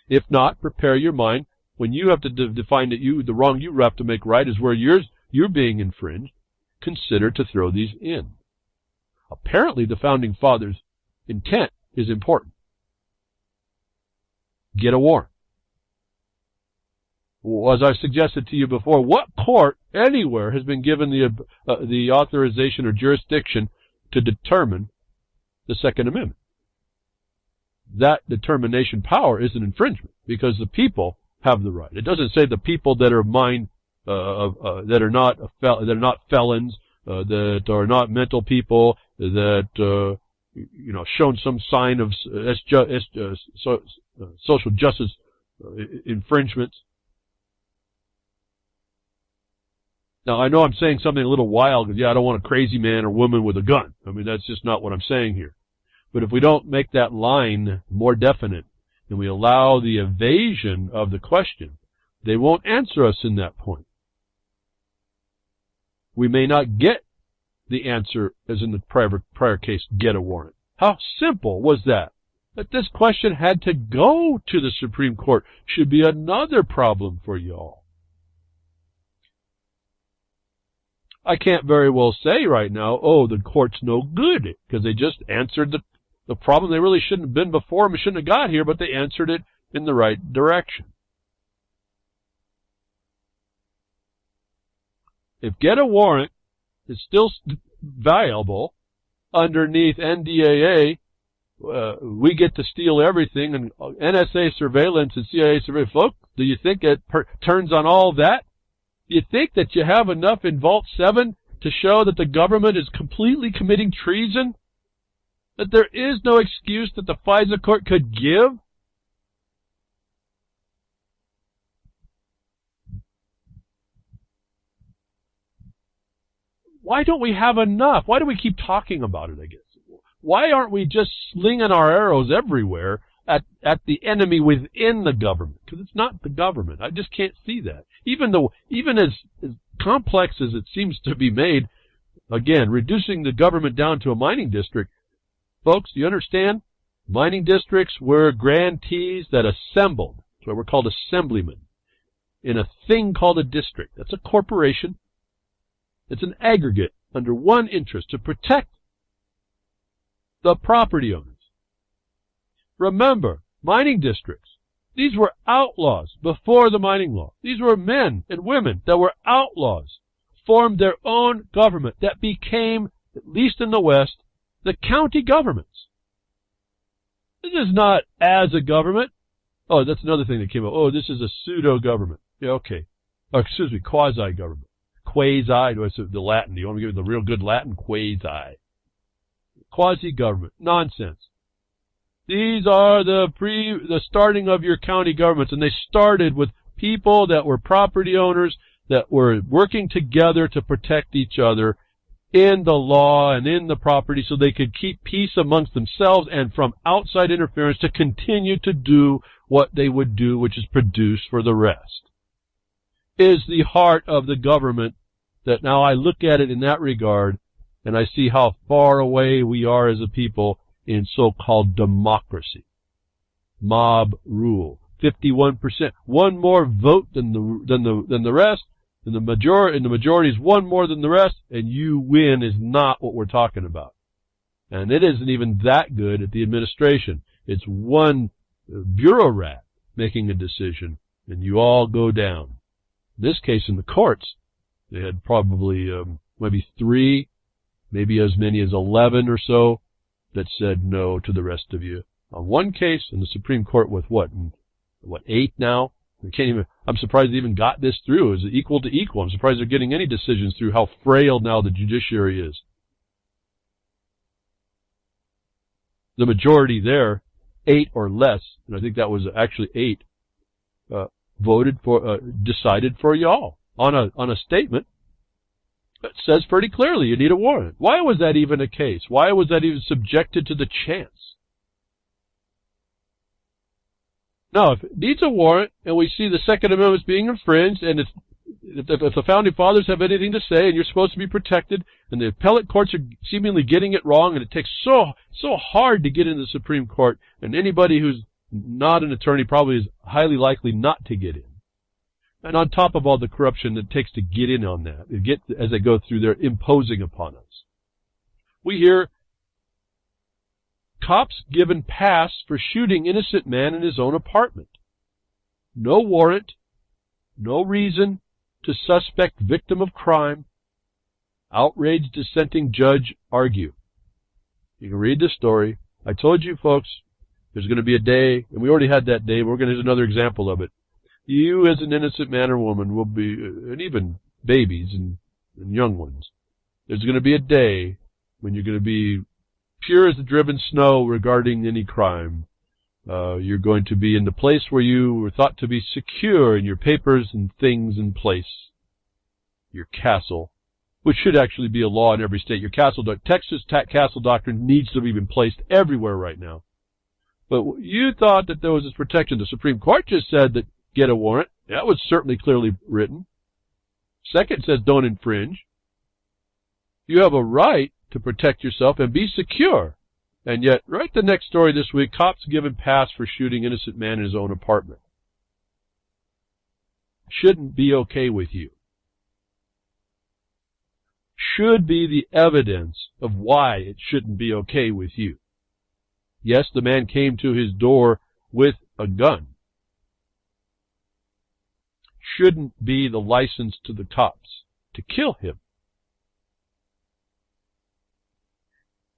If not, prepare your mind. When you have to define that the wrong you have to make right is where you're being infringed, consider to throw these in. Apparently, the Founding Fathers' intent is important. Get a warrant. As I suggested to you before, what court anywhere has been given the authorization or jurisdiction to determine the Second Amendment? That determination power is an infringement because the people have the right. It doesn't say the people that are that are not felons, that are not mental people, that shown some sign of social justice infringements. Now, I know I'm saying something a little wild because, I don't want a crazy man or woman with a gun. I mean, that's just not what I'm saying here. But if we don't make that line more definite and we allow the evasion of the question, they won't answer us in that point. We may not get the answer, as in the prior case, get a warrant. How simple was that? That this question had to go to the Supreme Court should be another problem for y'all. I can't very well say right now, the court's no good, because they just answered the problem they really shouldn't have been before and shouldn't have got here, but they answered it in the right direction. If get a warrant is still valuable underneath NDAA, we get to steal everything, and NSA surveillance and CIA surveillance. Folks, do you think it turns on all that? Do you think that you have enough in Vault 7 to show that the government is completely committing treason? That there is no excuse that the FISA court could give? Why don't we have enough? Why do we keep talking about it, I guess? Why aren't we just slinging our arrows everywhere at the enemy within the government? Because it's not the government. I just can't see that. Even as complex as it seems to be made, again, reducing the government down to a mining district, folks, do you understand? Mining districts were grantees that assembled. That's why we're called assemblymen. in a thing called a district. That's a corporation. It's an aggregate under one interest to protect the property owners. Remember, mining districts, these were outlaws before the mining law. These were men and women that were outlaws, formed their own government that became, at least in the West, the county governments. This is not as a government. Oh, that's another thing that came up. Oh, this is a pseudo-government. Yeah, okay. Oh, excuse me, quasi-government. Quasi, the Latin. Do you want me to give you the real good Latin? Quasi. Quasi-government. Nonsense. These are the starting of your county governments, and they started with people that were property owners that were working together to protect each other in the law and in the property so they could keep peace amongst themselves and from outside interference to continue to do what they would do, which is produce for the rest. Is the heart of the government that now I look at it in that regard and I see how far away we are as a people in so-called democracy. Mob rule. 51%. One more vote than the rest. And the majority is one more than the rest, and you win is not what we're talking about. And it isn't even that good at the administration. It's one bureau rat making a decision, and you all go down. In this case, in the courts, they had probably maybe 3, maybe as many as 11 or so that said no to the rest of you. On one case, in the Supreme Court with what, 8 now? I'm surprised they even got this through. Is it equal to equal? I'm surprised they're getting any decisions through how frail now the judiciary is. The majority there, 8 or less, and I think that was actually 8, decided for y'all on a statement that says pretty clearly you need a warrant. Why was that even a case? Why was that even subjected to the chance? Now, if it needs a warrant, and we see the Second Amendment being infringed, and if the Founding Fathers have anything to say, and you're supposed to be protected, and the appellate courts are seemingly getting it wrong, and it takes so hard to get into the Supreme Court, and anybody who's not an attorney probably is highly likely not to get in. And on top of all the corruption that it takes to get in on that, as they go through, they're imposing upon us. We hear cops given pass for shooting innocent man in his own apartment. No warrant, no reason to suspect victim of crime. Outraged dissenting judge argue. You can read the story. I told you folks, there's going to be a day, and we already had that day, but we're going to use another example of it. You as an innocent man or woman will be, and even babies and young ones, there's going to be a day when you're going to be pure as the driven snow regarding any crime. You're going to be in the place where you were thought to be secure in your papers and things in place. Your castle, which should actually be a law in every state. Your castle, Texas castle doctrine needs to be in place everywhere right now. But you thought that there was this protection. The Supreme Court just said that get a warrant. That was certainly clearly written. Second says don't infringe. You have a right to protect yourself and be secure. And yet, right the next story this week, cops given pass for shooting innocent man in his own apartment. Shouldn't be okay with you. Should be the evidence of why it shouldn't be okay with you. Yes, the man came to his door with a gun. Shouldn't be the license to the cops to kill him.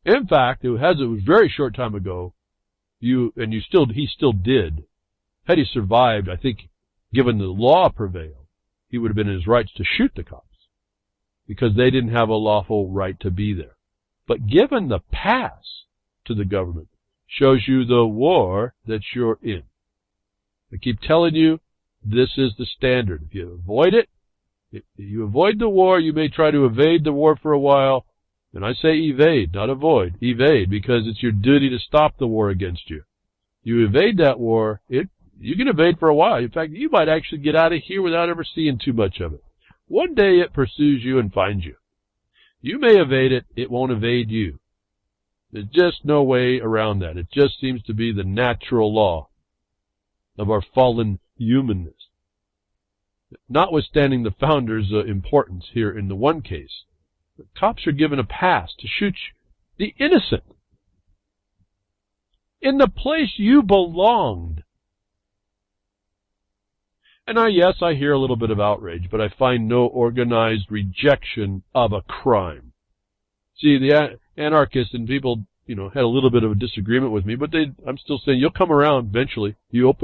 In fact, it was a very short time ago, he still did. Had he survived, I think, given the law prevailed, he would have been in his rights to shoot the cops because they didn't have a lawful right to be there. But given the pass to the government shows you the war that you're in. I keep telling you, this is the standard. If you avoid it, if you avoid the war, you may try to evade the war for a while. And I say evade, not avoid. Evade, because it's your duty to stop the war against you. You evade that war, you can evade for a while. In fact, you might actually get out of here without ever seeing too much of it. One day it pursues you and finds you. You may evade it, it won't evade you. There's just no way around that. It just seems to be the natural law of our fallen humanness. notwithstanding the founder's importance here in the one case, the cops are given a pass to shoot the innocent in the place you belonged. And yes, I hear a little bit of outrage, but I find no organized rejection of a crime. See, the anarchists and people, had a little bit of a disagreement with me, but I'm still saying you'll come around eventually. You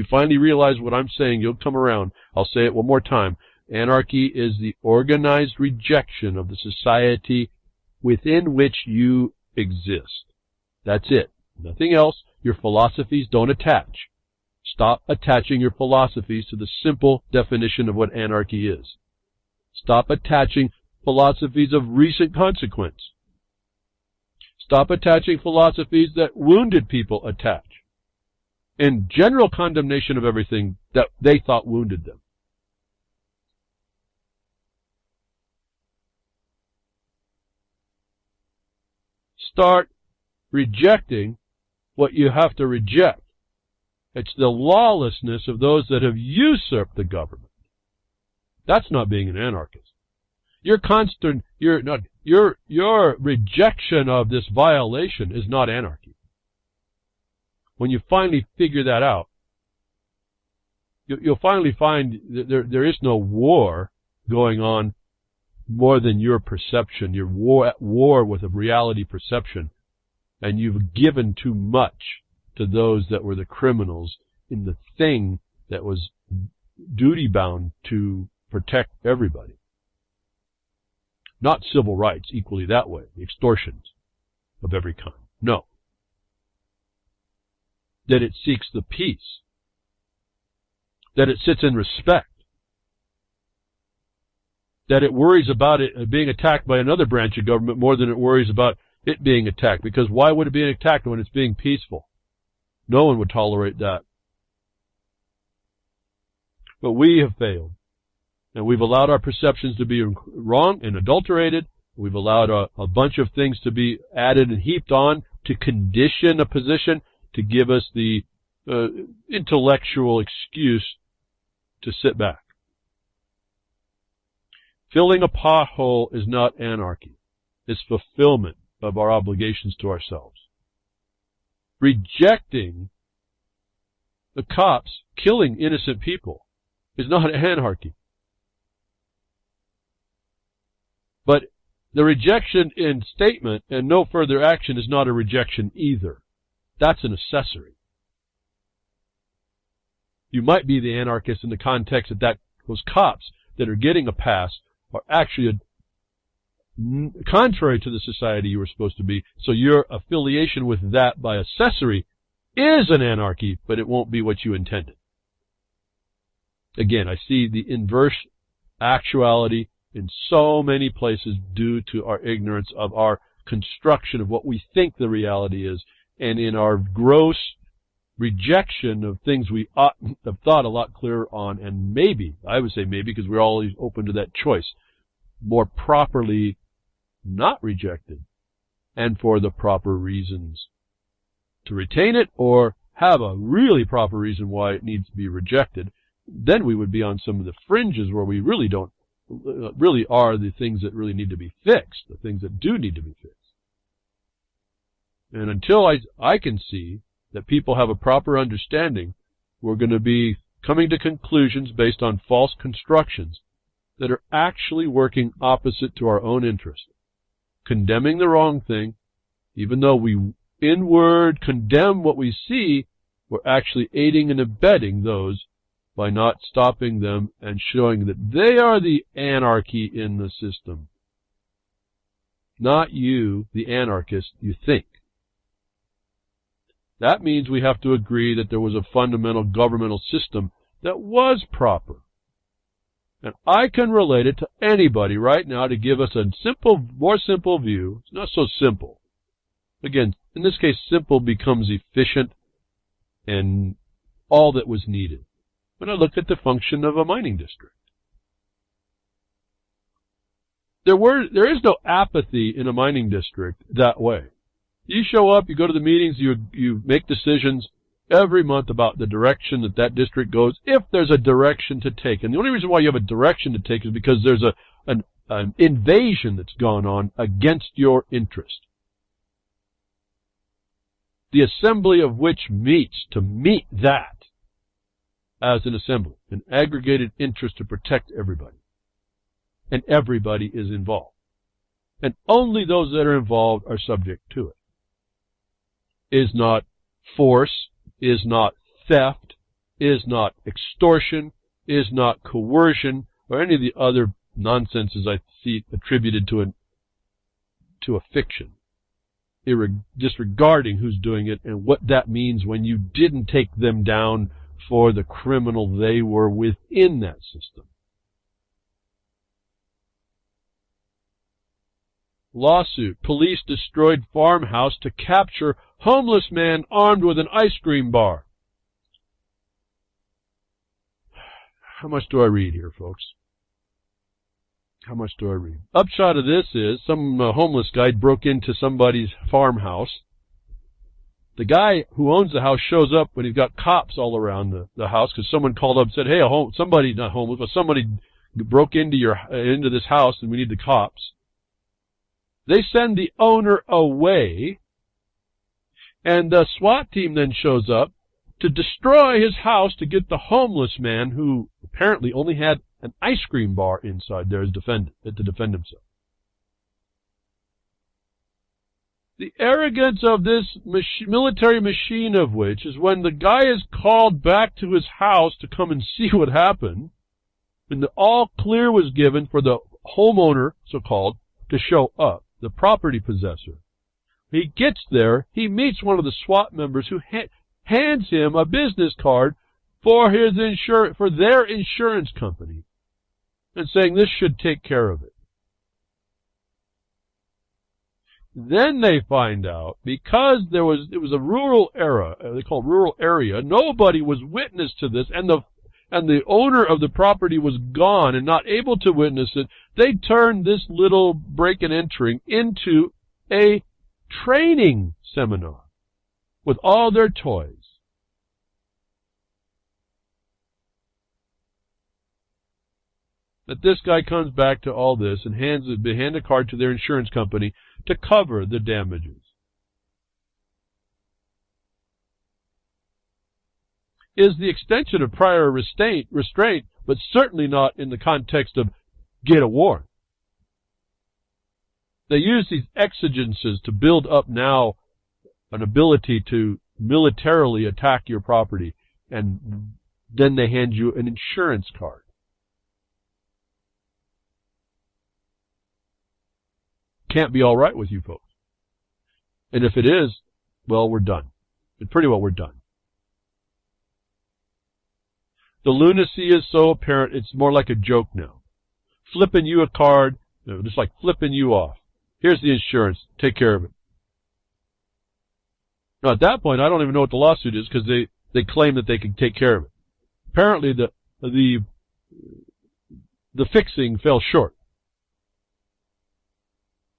finally realize what I'm saying, you'll come around. I'll say it one more time. Anarchy is the organized rejection of the society within which you exist. That's it. Nothing else. Your philosophies don't attach. Stop attaching your philosophies to the simple definition of what anarchy is. Stop attaching philosophies of recent consequence. Stop attaching philosophies that wounded people attach, in general condemnation of everything that they thought wounded them. Start rejecting what you have to reject. It's the lawlessness of those that have usurped the government. That's not being an anarchist. Your rejection of this violation is not anarchy. When you finally figure that out, you'll finally find that there is no war going on more than your perception. You're at war with a reality perception, and you've given too much to those that were the criminals in the thing that was duty-bound to protect everybody. Not civil rights equally that way, extortions of every kind. No. That it seeks the peace. That it sits in respect. That it worries about it being attacked by another branch of government more than it worries about it being attacked. Because why would it be attacked when it's being peaceful? No one would tolerate that. But we have failed. And we've allowed our perceptions to be wrong and adulterated. We've allowed a bunch of things to be added and heaped on to condition a position to give us the intellectual excuse to sit back. Filling a pothole is not anarchy. It's fulfillment of our obligations to ourselves. Rejecting the cops killing innocent people is not anarchy. But the rejection in statement and no further action is not a rejection either. That's an accessory. You might be the anarchist in the context that those cops that are getting a pass are actually contrary to the society you were supposed to be. So your affiliation with that by accessory is an anarchy, but it won't be what you intended. Again, I see the inverse actuality in so many places due to our ignorance of our construction of what we think the reality is, and in our gross rejection of things we ought have thought a lot clearer on, and maybe, I would say maybe because we're always open to that choice, more properly not rejected, and for the proper reasons to retain it, or have a really proper reason why it needs to be rejected. Then we would be on some of the fringes where we really are the things that really need to be fixed, the things that do need to be fixed. And until I can see that people have a proper understanding, we're going to be coming to conclusions based on false constructions that are actually working opposite to our own interest. Condemning the wrong thing, even though we inward condemn what we see, we're actually aiding and abetting those by not stopping them and showing that they are the anarchy in the system. Not you, the anarchist, you think. That means we have to agree that there was a fundamental governmental system that was proper. And I can relate it to anybody right now to give us a more simple view. It's not so simple. Again, in this case, simple becomes efficient and all that was needed. When I looked at the function of a mining district, there is no apathy in a mining district that way. You show up, you go to the meetings, you make decisions, every month about the direction that that district goes, if there's a direction to take. And the only reason why you have a direction to take is because there's an invasion that's gone on against your interest. The assembly of which meets to meet that as an assembly, an aggregated interest to protect everybody. And everybody is involved. And only those that are involved are subject to it. Is not force, is not theft, is not extortion, is not coercion, or any of the other nonsenses I see attributed to a fiction. Disregarding who's doing it and what that means when you didn't take them down for the criminal they were within that system. Lawsuit. Police destroyed farmhouse to capture homeless man armed with an ice cream bar. How much do I read here, folks? How much do I read? Upshot of this is some homeless guy broke into somebody's farmhouse. The guy who owns the house shows up when he's got cops all around the house because someone called up and said, hey, somebody, not homeless, but somebody broke into this house and we need the cops. They send the owner away, and the SWAT team then shows up to destroy his house to get the homeless man, who apparently only had an ice cream bar inside there, to defend himself. The arrogance of this military machine of which is when the guy is called back to his house to come and see what happened, and the all clear was given for the homeowner, so-called, to show up. The property possessor. He gets there, he meets one of the SWAT members who hands him a business card for their insurance company and saying this should take care of it. Then they find out, because it was a rural area, they call it rural area, nobody was witness to this, and the owner of the property was gone and not able to witness it. They turned this little break and entering into a training seminar with all their toys. That this guy comes back to all this and hand a card to their insurance company to cover the damages. Is the extension of prior restraint, but certainly not in the context of get a warrant. They use these exigencies to build up now an ability to militarily attack your property, and then they hand you an insurance card. Can't be all right with you folks. And if it is, well, we're done. And pretty well we're done. The lunacy is so apparent, it's more like a joke now. Flipping you a card, just like flipping you off. Here's the insurance. Take care of it. Now, at that point, I don't even know what the lawsuit is because they claim that they can take care of it. Apparently, the fixing fell short.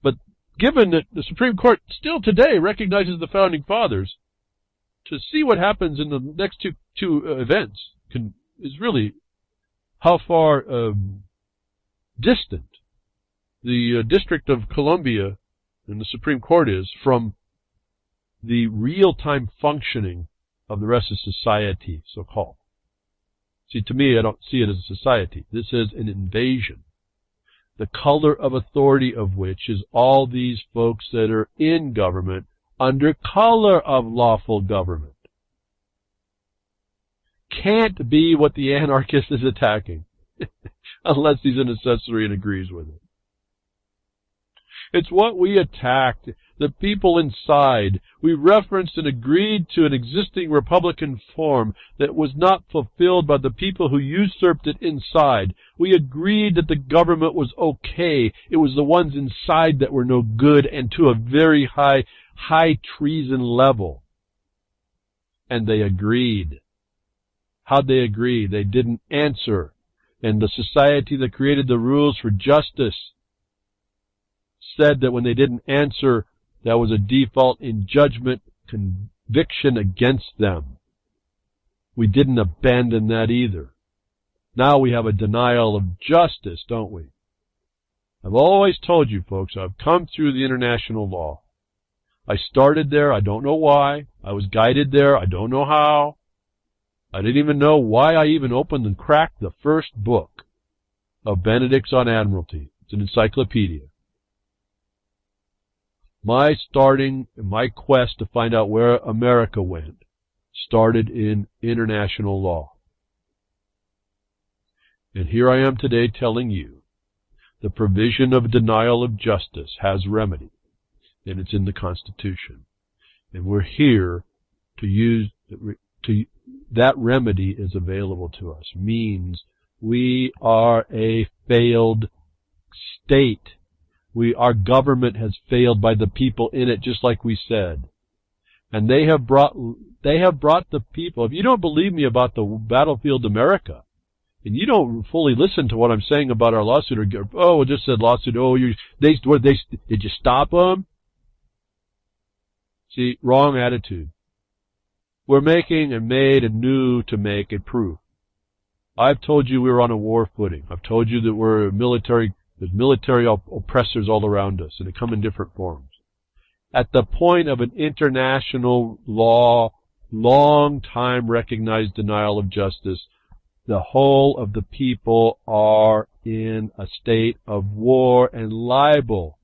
But given that the Supreme Court still today recognizes the Founding Fathers, to see what happens in the next two events is really how far distant the District of Columbia and the Supreme Court is from the real-time functioning of the rest of society, so-called. See, to me, I don't see it as a society. This is an invasion. The color of authority of which is all these folks that are in government under color of lawful government. Can't be what the anarchist is attacking, unless he's an accessory and agrees with it. It's what we attacked, the people inside. We referenced and agreed to an existing Republican form that was not fulfilled by the people who usurped it inside. We agreed that the government was okay. It was the ones inside that were no good and to a very high treason level. And they agreed. How'd they agree? They didn't answer. And the society that created the rules for justice said that when they didn't answer, that was a default in judgment, conviction against them. we didn't abandon that either. Now we have a denial of justice, don't we? I've always told you folks, I've come through the international law. I started there, I don't know why. I was guided there, I don't know how. I didn't even know why I even opened and cracked the first book of Benedict's on Admiralty. It's an encyclopedia. My quest to find out where America went started in international law. And here I am today telling you the provision of denial of justice has remedy, and it's in the Constitution. And we're here to use that remedy is available to us. Means we are a failed state. Our government has failed by the people in it, just like we said. And they have brought the people. If you don't believe me about the battlefield America, and you don't fully listen to what I'm saying about our lawsuit, or just said lawsuit, did you stop them? See, wrong attitude. We're making and made and new to make a proof. I've told you we're on a war footing. I've told you that there's military oppressors all around us, and they come in different forms. At the point of an international law, long time recognized denial of justice, the whole of the people are in a state of war and liable.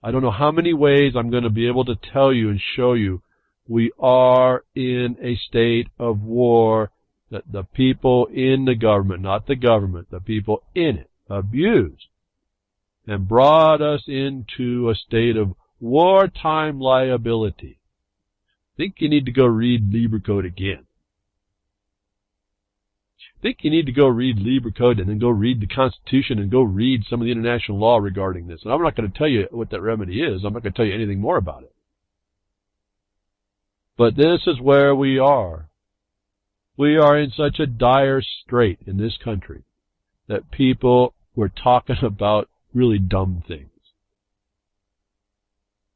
I don't know how many ways I'm going to be able to tell you and show you we are in a state of war that the people in the government, not the government, the people in it, abused and brought us into a state of wartime liability. I think you need to go read Libre Code again. I think you need to go read Libre Code and then go read the Constitution and go read some of the international law regarding this. And I'm not going to tell you what that remedy is. I'm not going to tell you anything more about it. But this is where we are. We are in such a dire strait in this country that people were talking about really dumb things.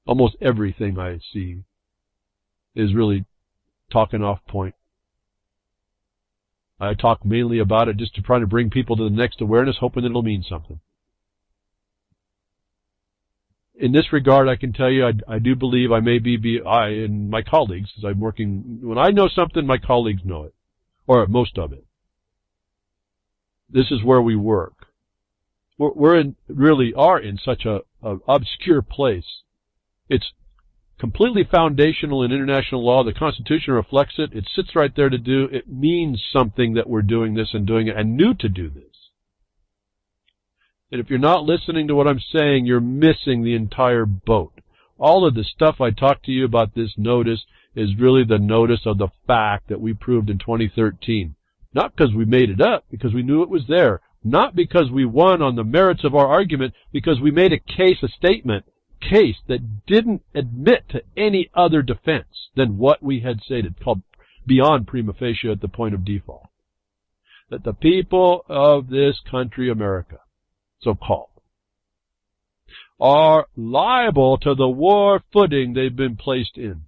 Almost everything I see is really talking off point. I talk mainly about it just to try to bring people to the next awareness, hoping that it'll mean something. In this regard, I can tell you, I do believe I and my colleagues, as I'm working, when I know something, my colleagues know it, or most of it. This is where we work. Really are in such a obscure place. It's completely foundational in international law. The Constitution reflects it. It sits right there to do. It means something that we're doing this and doing it, and knew to do this. And if you're not listening to what I'm saying, you're missing the entire boat. All of the stuff I talked to you about this notice is really the notice of the fact that we proved in 2013. Not because we made it up, because we knew it was there. Not because we won on the merits of our argument, because we made a case that didn't admit to any other defense than what we had stated, called beyond prima facie at the point of default. That the people of this country, America, so-called, are liable to the war footing they've been placed in.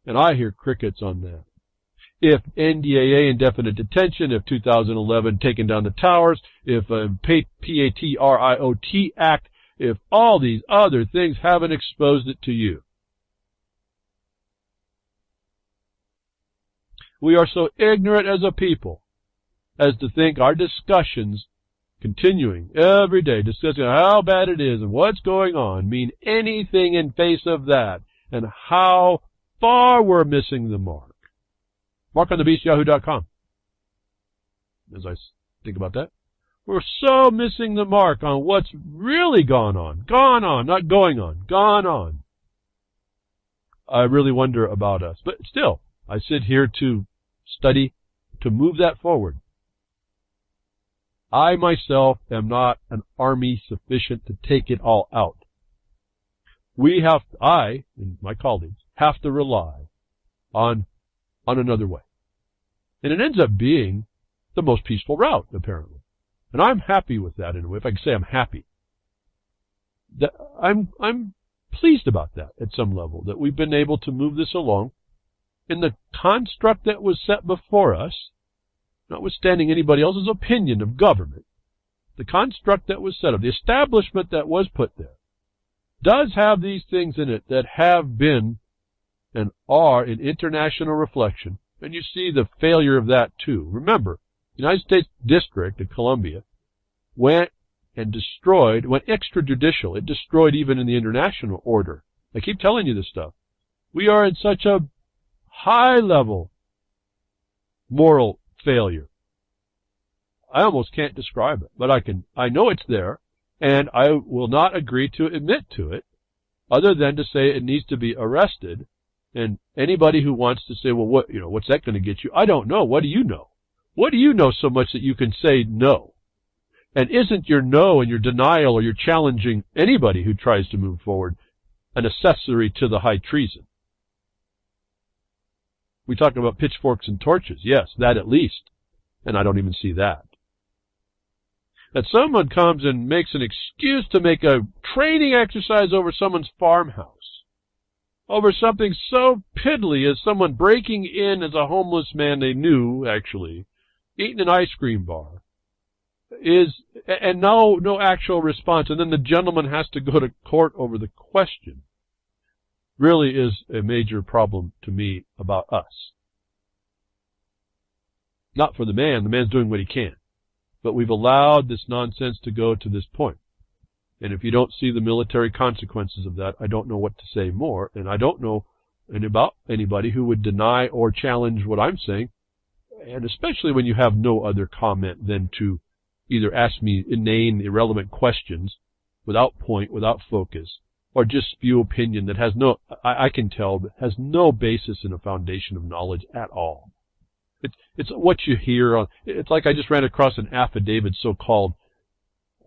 And I hear crickets on that. If NDAA indefinite detention, if 2011 taking down the towers, if Patriot Act, if all these other things haven't exposed it to you. We are so ignorant as a people as to think our discussions, continuing every day, discussing how bad it is and what's going on, mean anything in face of that, and how far we're missing the mark. MarkOnTheBeast@yahoo.com. As I think about that, we're so missing the mark on what's really gone on, not going on, gone on. I really wonder about us. But still, I sit here to study, to move that forward. I myself am not an army sufficient to take it all out. I and my colleagues have to rely on another way. And it ends up being the most peaceful route, apparently. And I'm happy with that in a way, if I can say I'm happy. I'm pleased about that at some level, that we've been able to move this along in the construct that was set before us, notwithstanding anybody else's opinion of government. The construct that was set up, the establishment that was put there, does have these things in it that have been and are in international reflection, and you see the failure of that too. Remember, the United States District of Columbia went and destroyed, went extrajudicial. It destroyed even in the international order. I keep telling you this stuff. We are in such a high-level moral failure. I almost can't describe it, but I know it's there, and I will not agree to admit to it, other than to say it needs to be arrested. And anybody who wants to say, well, what's that going to get you? I don't know. What do you know? What do you know so much that you can say no? And isn't your no and your denial or your challenging anybody who tries to move forward an accessory to the high treason? We talk about pitchforks and torches. Yes, that at least. And I don't even see that. That someone comes and makes an excuse to make a training exercise over someone's farmhouse, over something so piddly as someone breaking in as a homeless man they knew, actually, eating an ice cream bar, and no actual response, and then the gentleman has to go to court over the question, really is a major problem to me about us. Not for the man. The man's doing what he can. But we've allowed this nonsense to go to this point. And if you don't see the military consequences of that, I don't know what to say more. And I don't know about anybody who would deny or challenge what I'm saying. And especially when you have no other comment than to either ask me inane, irrelevant questions without point, without focus, or just spew opinion that has I can tell, has no basis in a foundation of knowledge at all. It's what you hear. It's like I just ran across an affidavit, so-called.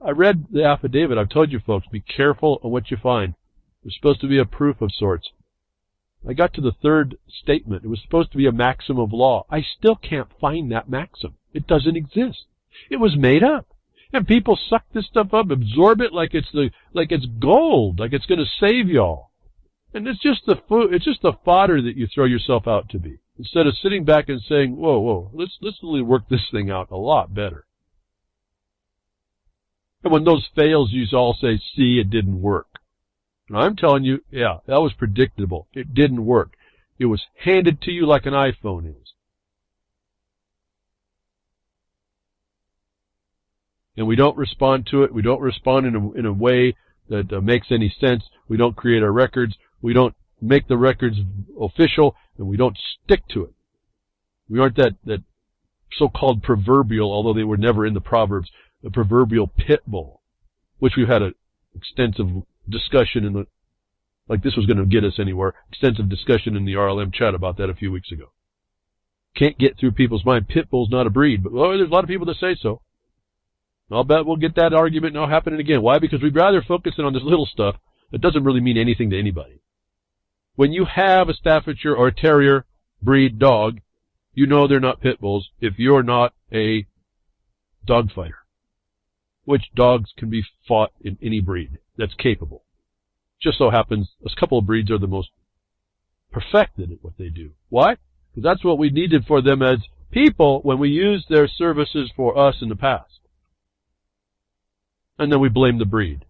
I read the affidavit. I've told you folks, be careful on what you find. There's supposed to be a proof of sorts. I got to the third statement. It was supposed to be a maxim of law. I still can't find that maxim. It doesn't exist. It was made up. And people suck this stuff up, absorb it like it's gold, like it's going to save y'all. And it's just the fodder that you throw yourself out to be. Instead of sitting back and saying, whoa, let's really work this thing out a lot better. And when those fails, you all say, see, it didn't work. And I'm telling you, yeah, that was predictable. It didn't work. It was handed to you like an iPhone is. And we don't respond to it. We don't respond in a way that makes any sense. We don't create our records. We don't make the records official, and we don't stick to it. We aren't that so-called proverbial, although they were never in the Proverbs, the proverbial pit bull, which we've had an extensive discussion like this was going to get us anywhere, extensive discussion in the RLM chat about that a few weeks ago. Can't get through people's mind. Pit bull's not a breed, but there's a lot of people that say so. I'll bet we'll get that argument now happening again. Why? Because we'd rather focus in on this little stuff that doesn't really mean anything to anybody. When you have a Staffordshire or a Terrier breed dog, you know they're not pit bulls if you're not a dog fighter, which dogs can be fought in any breed that's capable. Just so happens a couple of breeds are the most perfected at what they do. Why? Because that's what we needed for them as people when we used their services for us in the past. And then we blame the breed.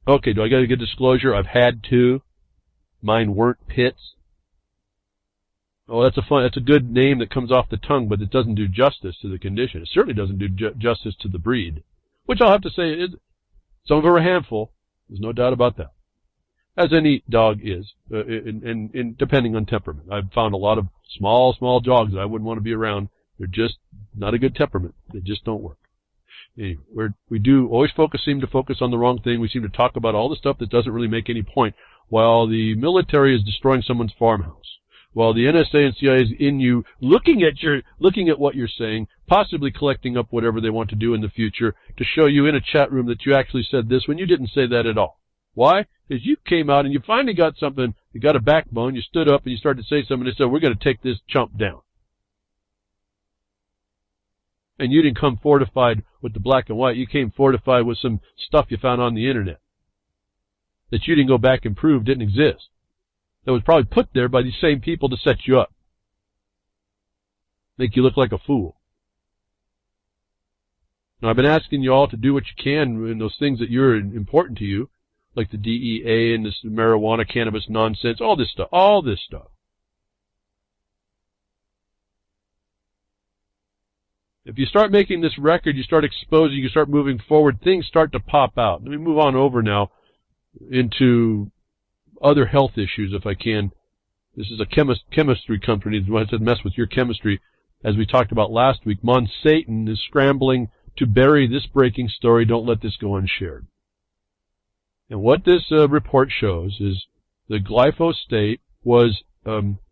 Okay, do I got to get disclosure? I've had two. Mine weren't pits. Oh, that's a good name that comes off the tongue, but it doesn't do justice to the condition. It certainly doesn't do justice to the breed, which I'll have to say is some of them are a handful. There's no doubt about that, as any dog is, in depending on temperament. I've found a lot of small dogs that I wouldn't want to be around. They're just not a good temperament. They just don't work. Anyway, we do always seem to focus on the wrong thing. We seem to talk about all the stuff that doesn't really make any point, while the military is destroying someone's farmhouse, while the NSA and CIA is in you, looking at what you're saying, possibly collecting up whatever they want to do in the future to show you in a chat room that you actually said this when you didn't say that at all. Why? Because you came out and you finally got something, you got a backbone, you stood up and you started to say something and said, we're going to take this chump down. And you didn't come fortified with the black and white. You came fortified with some stuff you found on the internet that you didn't go back and prove didn't exist. That was probably put there by these same people to set you up. Make you look like a fool. Now, I've been asking you all to do what you can in those things that are important to you, like the DEA and this marijuana, cannabis nonsense, all this stuff. If you start making this record, you start exposing, you start moving forward, things start to pop out. Let me move on over now into other health issues, if I can. This is a chemistry company that wants to mess with your chemistry. As we talked about last week, MonSatan is scrambling to bury this breaking story. Don't let this go unshared. And what this report shows is the glyphosate was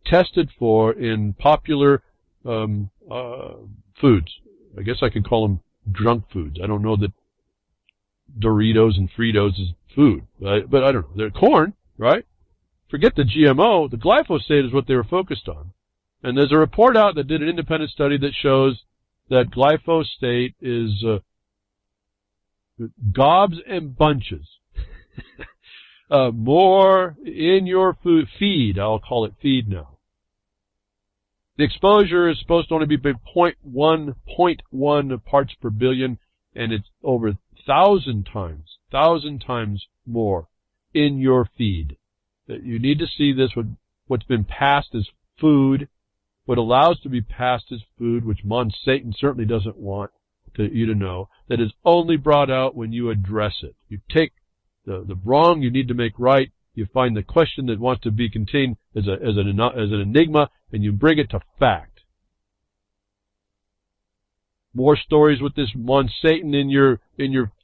tested for in popular foods. I guess I could call them junk foods. I don't know that Doritos and Fritos is food, but I don't know. They're corn, right? Forget the GMO. The glyphosate is what they were focused on. And there's a report out that did an independent study that shows that glyphosate is gobs and bunches more in your food feed. I'll call it feed now. The exposure is supposed to only be 0.1 parts per billion, and it's over 1,000 times more in your feed. You need to see this, what's been passed as food, what allows to be passed as food, which MonSatan certainly doesn't want you to know, that is only brought out when you address it. You take the wrong you need to make right, you find the question that wants to be contained as an enigma, and you bring it to fact. More stories with this MonSatan in your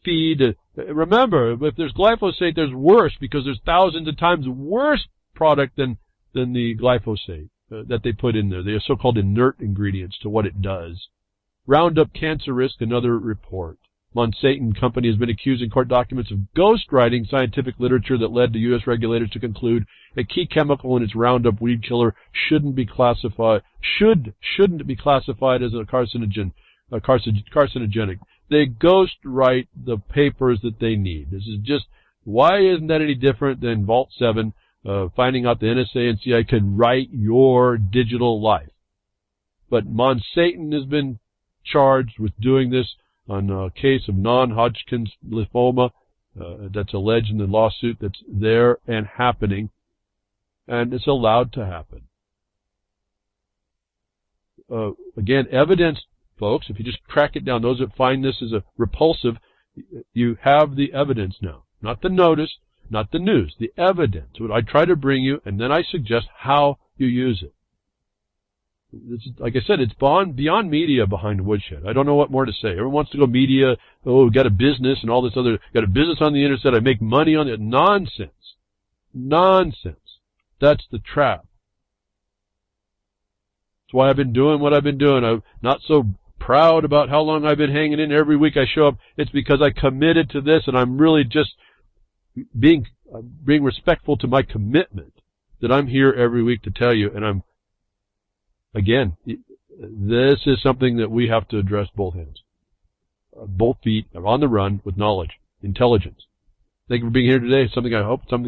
feed. Remember, if there's glyphosate, there's worse, because there's thousands of times worse product than the glyphosate that they put in there. They are so-called inert ingredients to what it does. Roundup cancer risk, another report. MonSatan Company has been accused in court documents of ghostwriting scientific literature that led to U.S. regulators to conclude a key chemical in its Roundup weed killer shouldn't be classified as a carcinogenic. They ghostwrite the papers that they need. This is just, why isn't that any different than Vault 7 finding out the NSA and CIA could write your digital life? But MonSatan has been charged with doing this on a case of non-Hodgkin's lymphoma that's alleged in the lawsuit that's there and happening, and it's allowed to happen. Again, evidence, folks, if you just track it down, those that find this as a repulsive, you have the evidence now. Not the notice, not the news, the evidence. What I try to bring you, and then I suggest how you use it. This is, like I said, it's beyond media behind Woodshed. I don't know what more to say. Everyone wants to go media, oh, we've got a business and all this other, got a business on the internet, I make money on it. Nonsense. Nonsense. That's the trap. That's why I've been doing what I've been doing. I'm not so proud about how long I've been hanging in. Every week I show up. It's because I committed to this, and I'm really just being respectful to my commitment that I'm here every week to tell you, and again, this is something that we have to address both hands. Both feet are on the run with knowledge, intelligence. Thank you for being here today. Something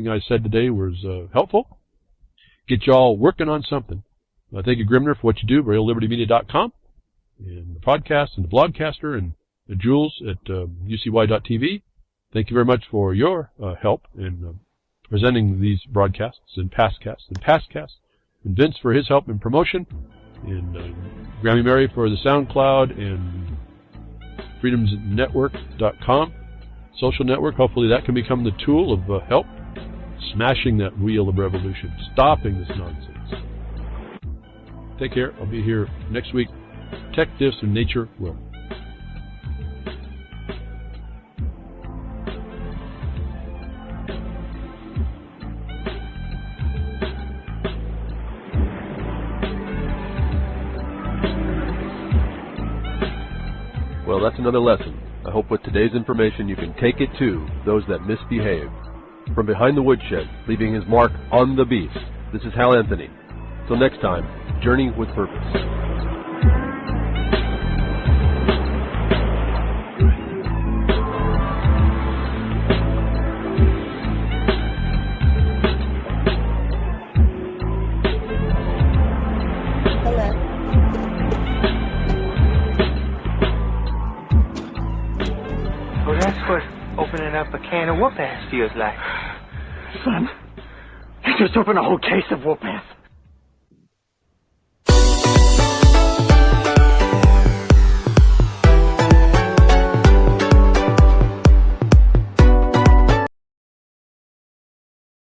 I said today was helpful. Get y'all working on something. Thank you, Grimner, for what you do, RealLibertyMedia.com, and the podcast, and the blogcaster, and the Jules at UCY.tv. Thank you very much for your help in presenting these broadcasts and pastcasts, and Vince for his help in promotion, and Grammy Mary for the SoundCloud, and freedomsnetwork.com, social network. Hopefully that can become the tool of help, smashing that wheel of revolution, stopping this nonsense. Take care. I'll be here next week. Protect this, and nature will. Well, that's another lesson. I hope with today's information you can take it to those that misbehave. From behind the woodshed, leaving his mark on the beast, this is Hal Anthony. Till next time, journey with purpose. open up a can of whoop-ass feels like. Son, you just opened a whole case of whoop-ass.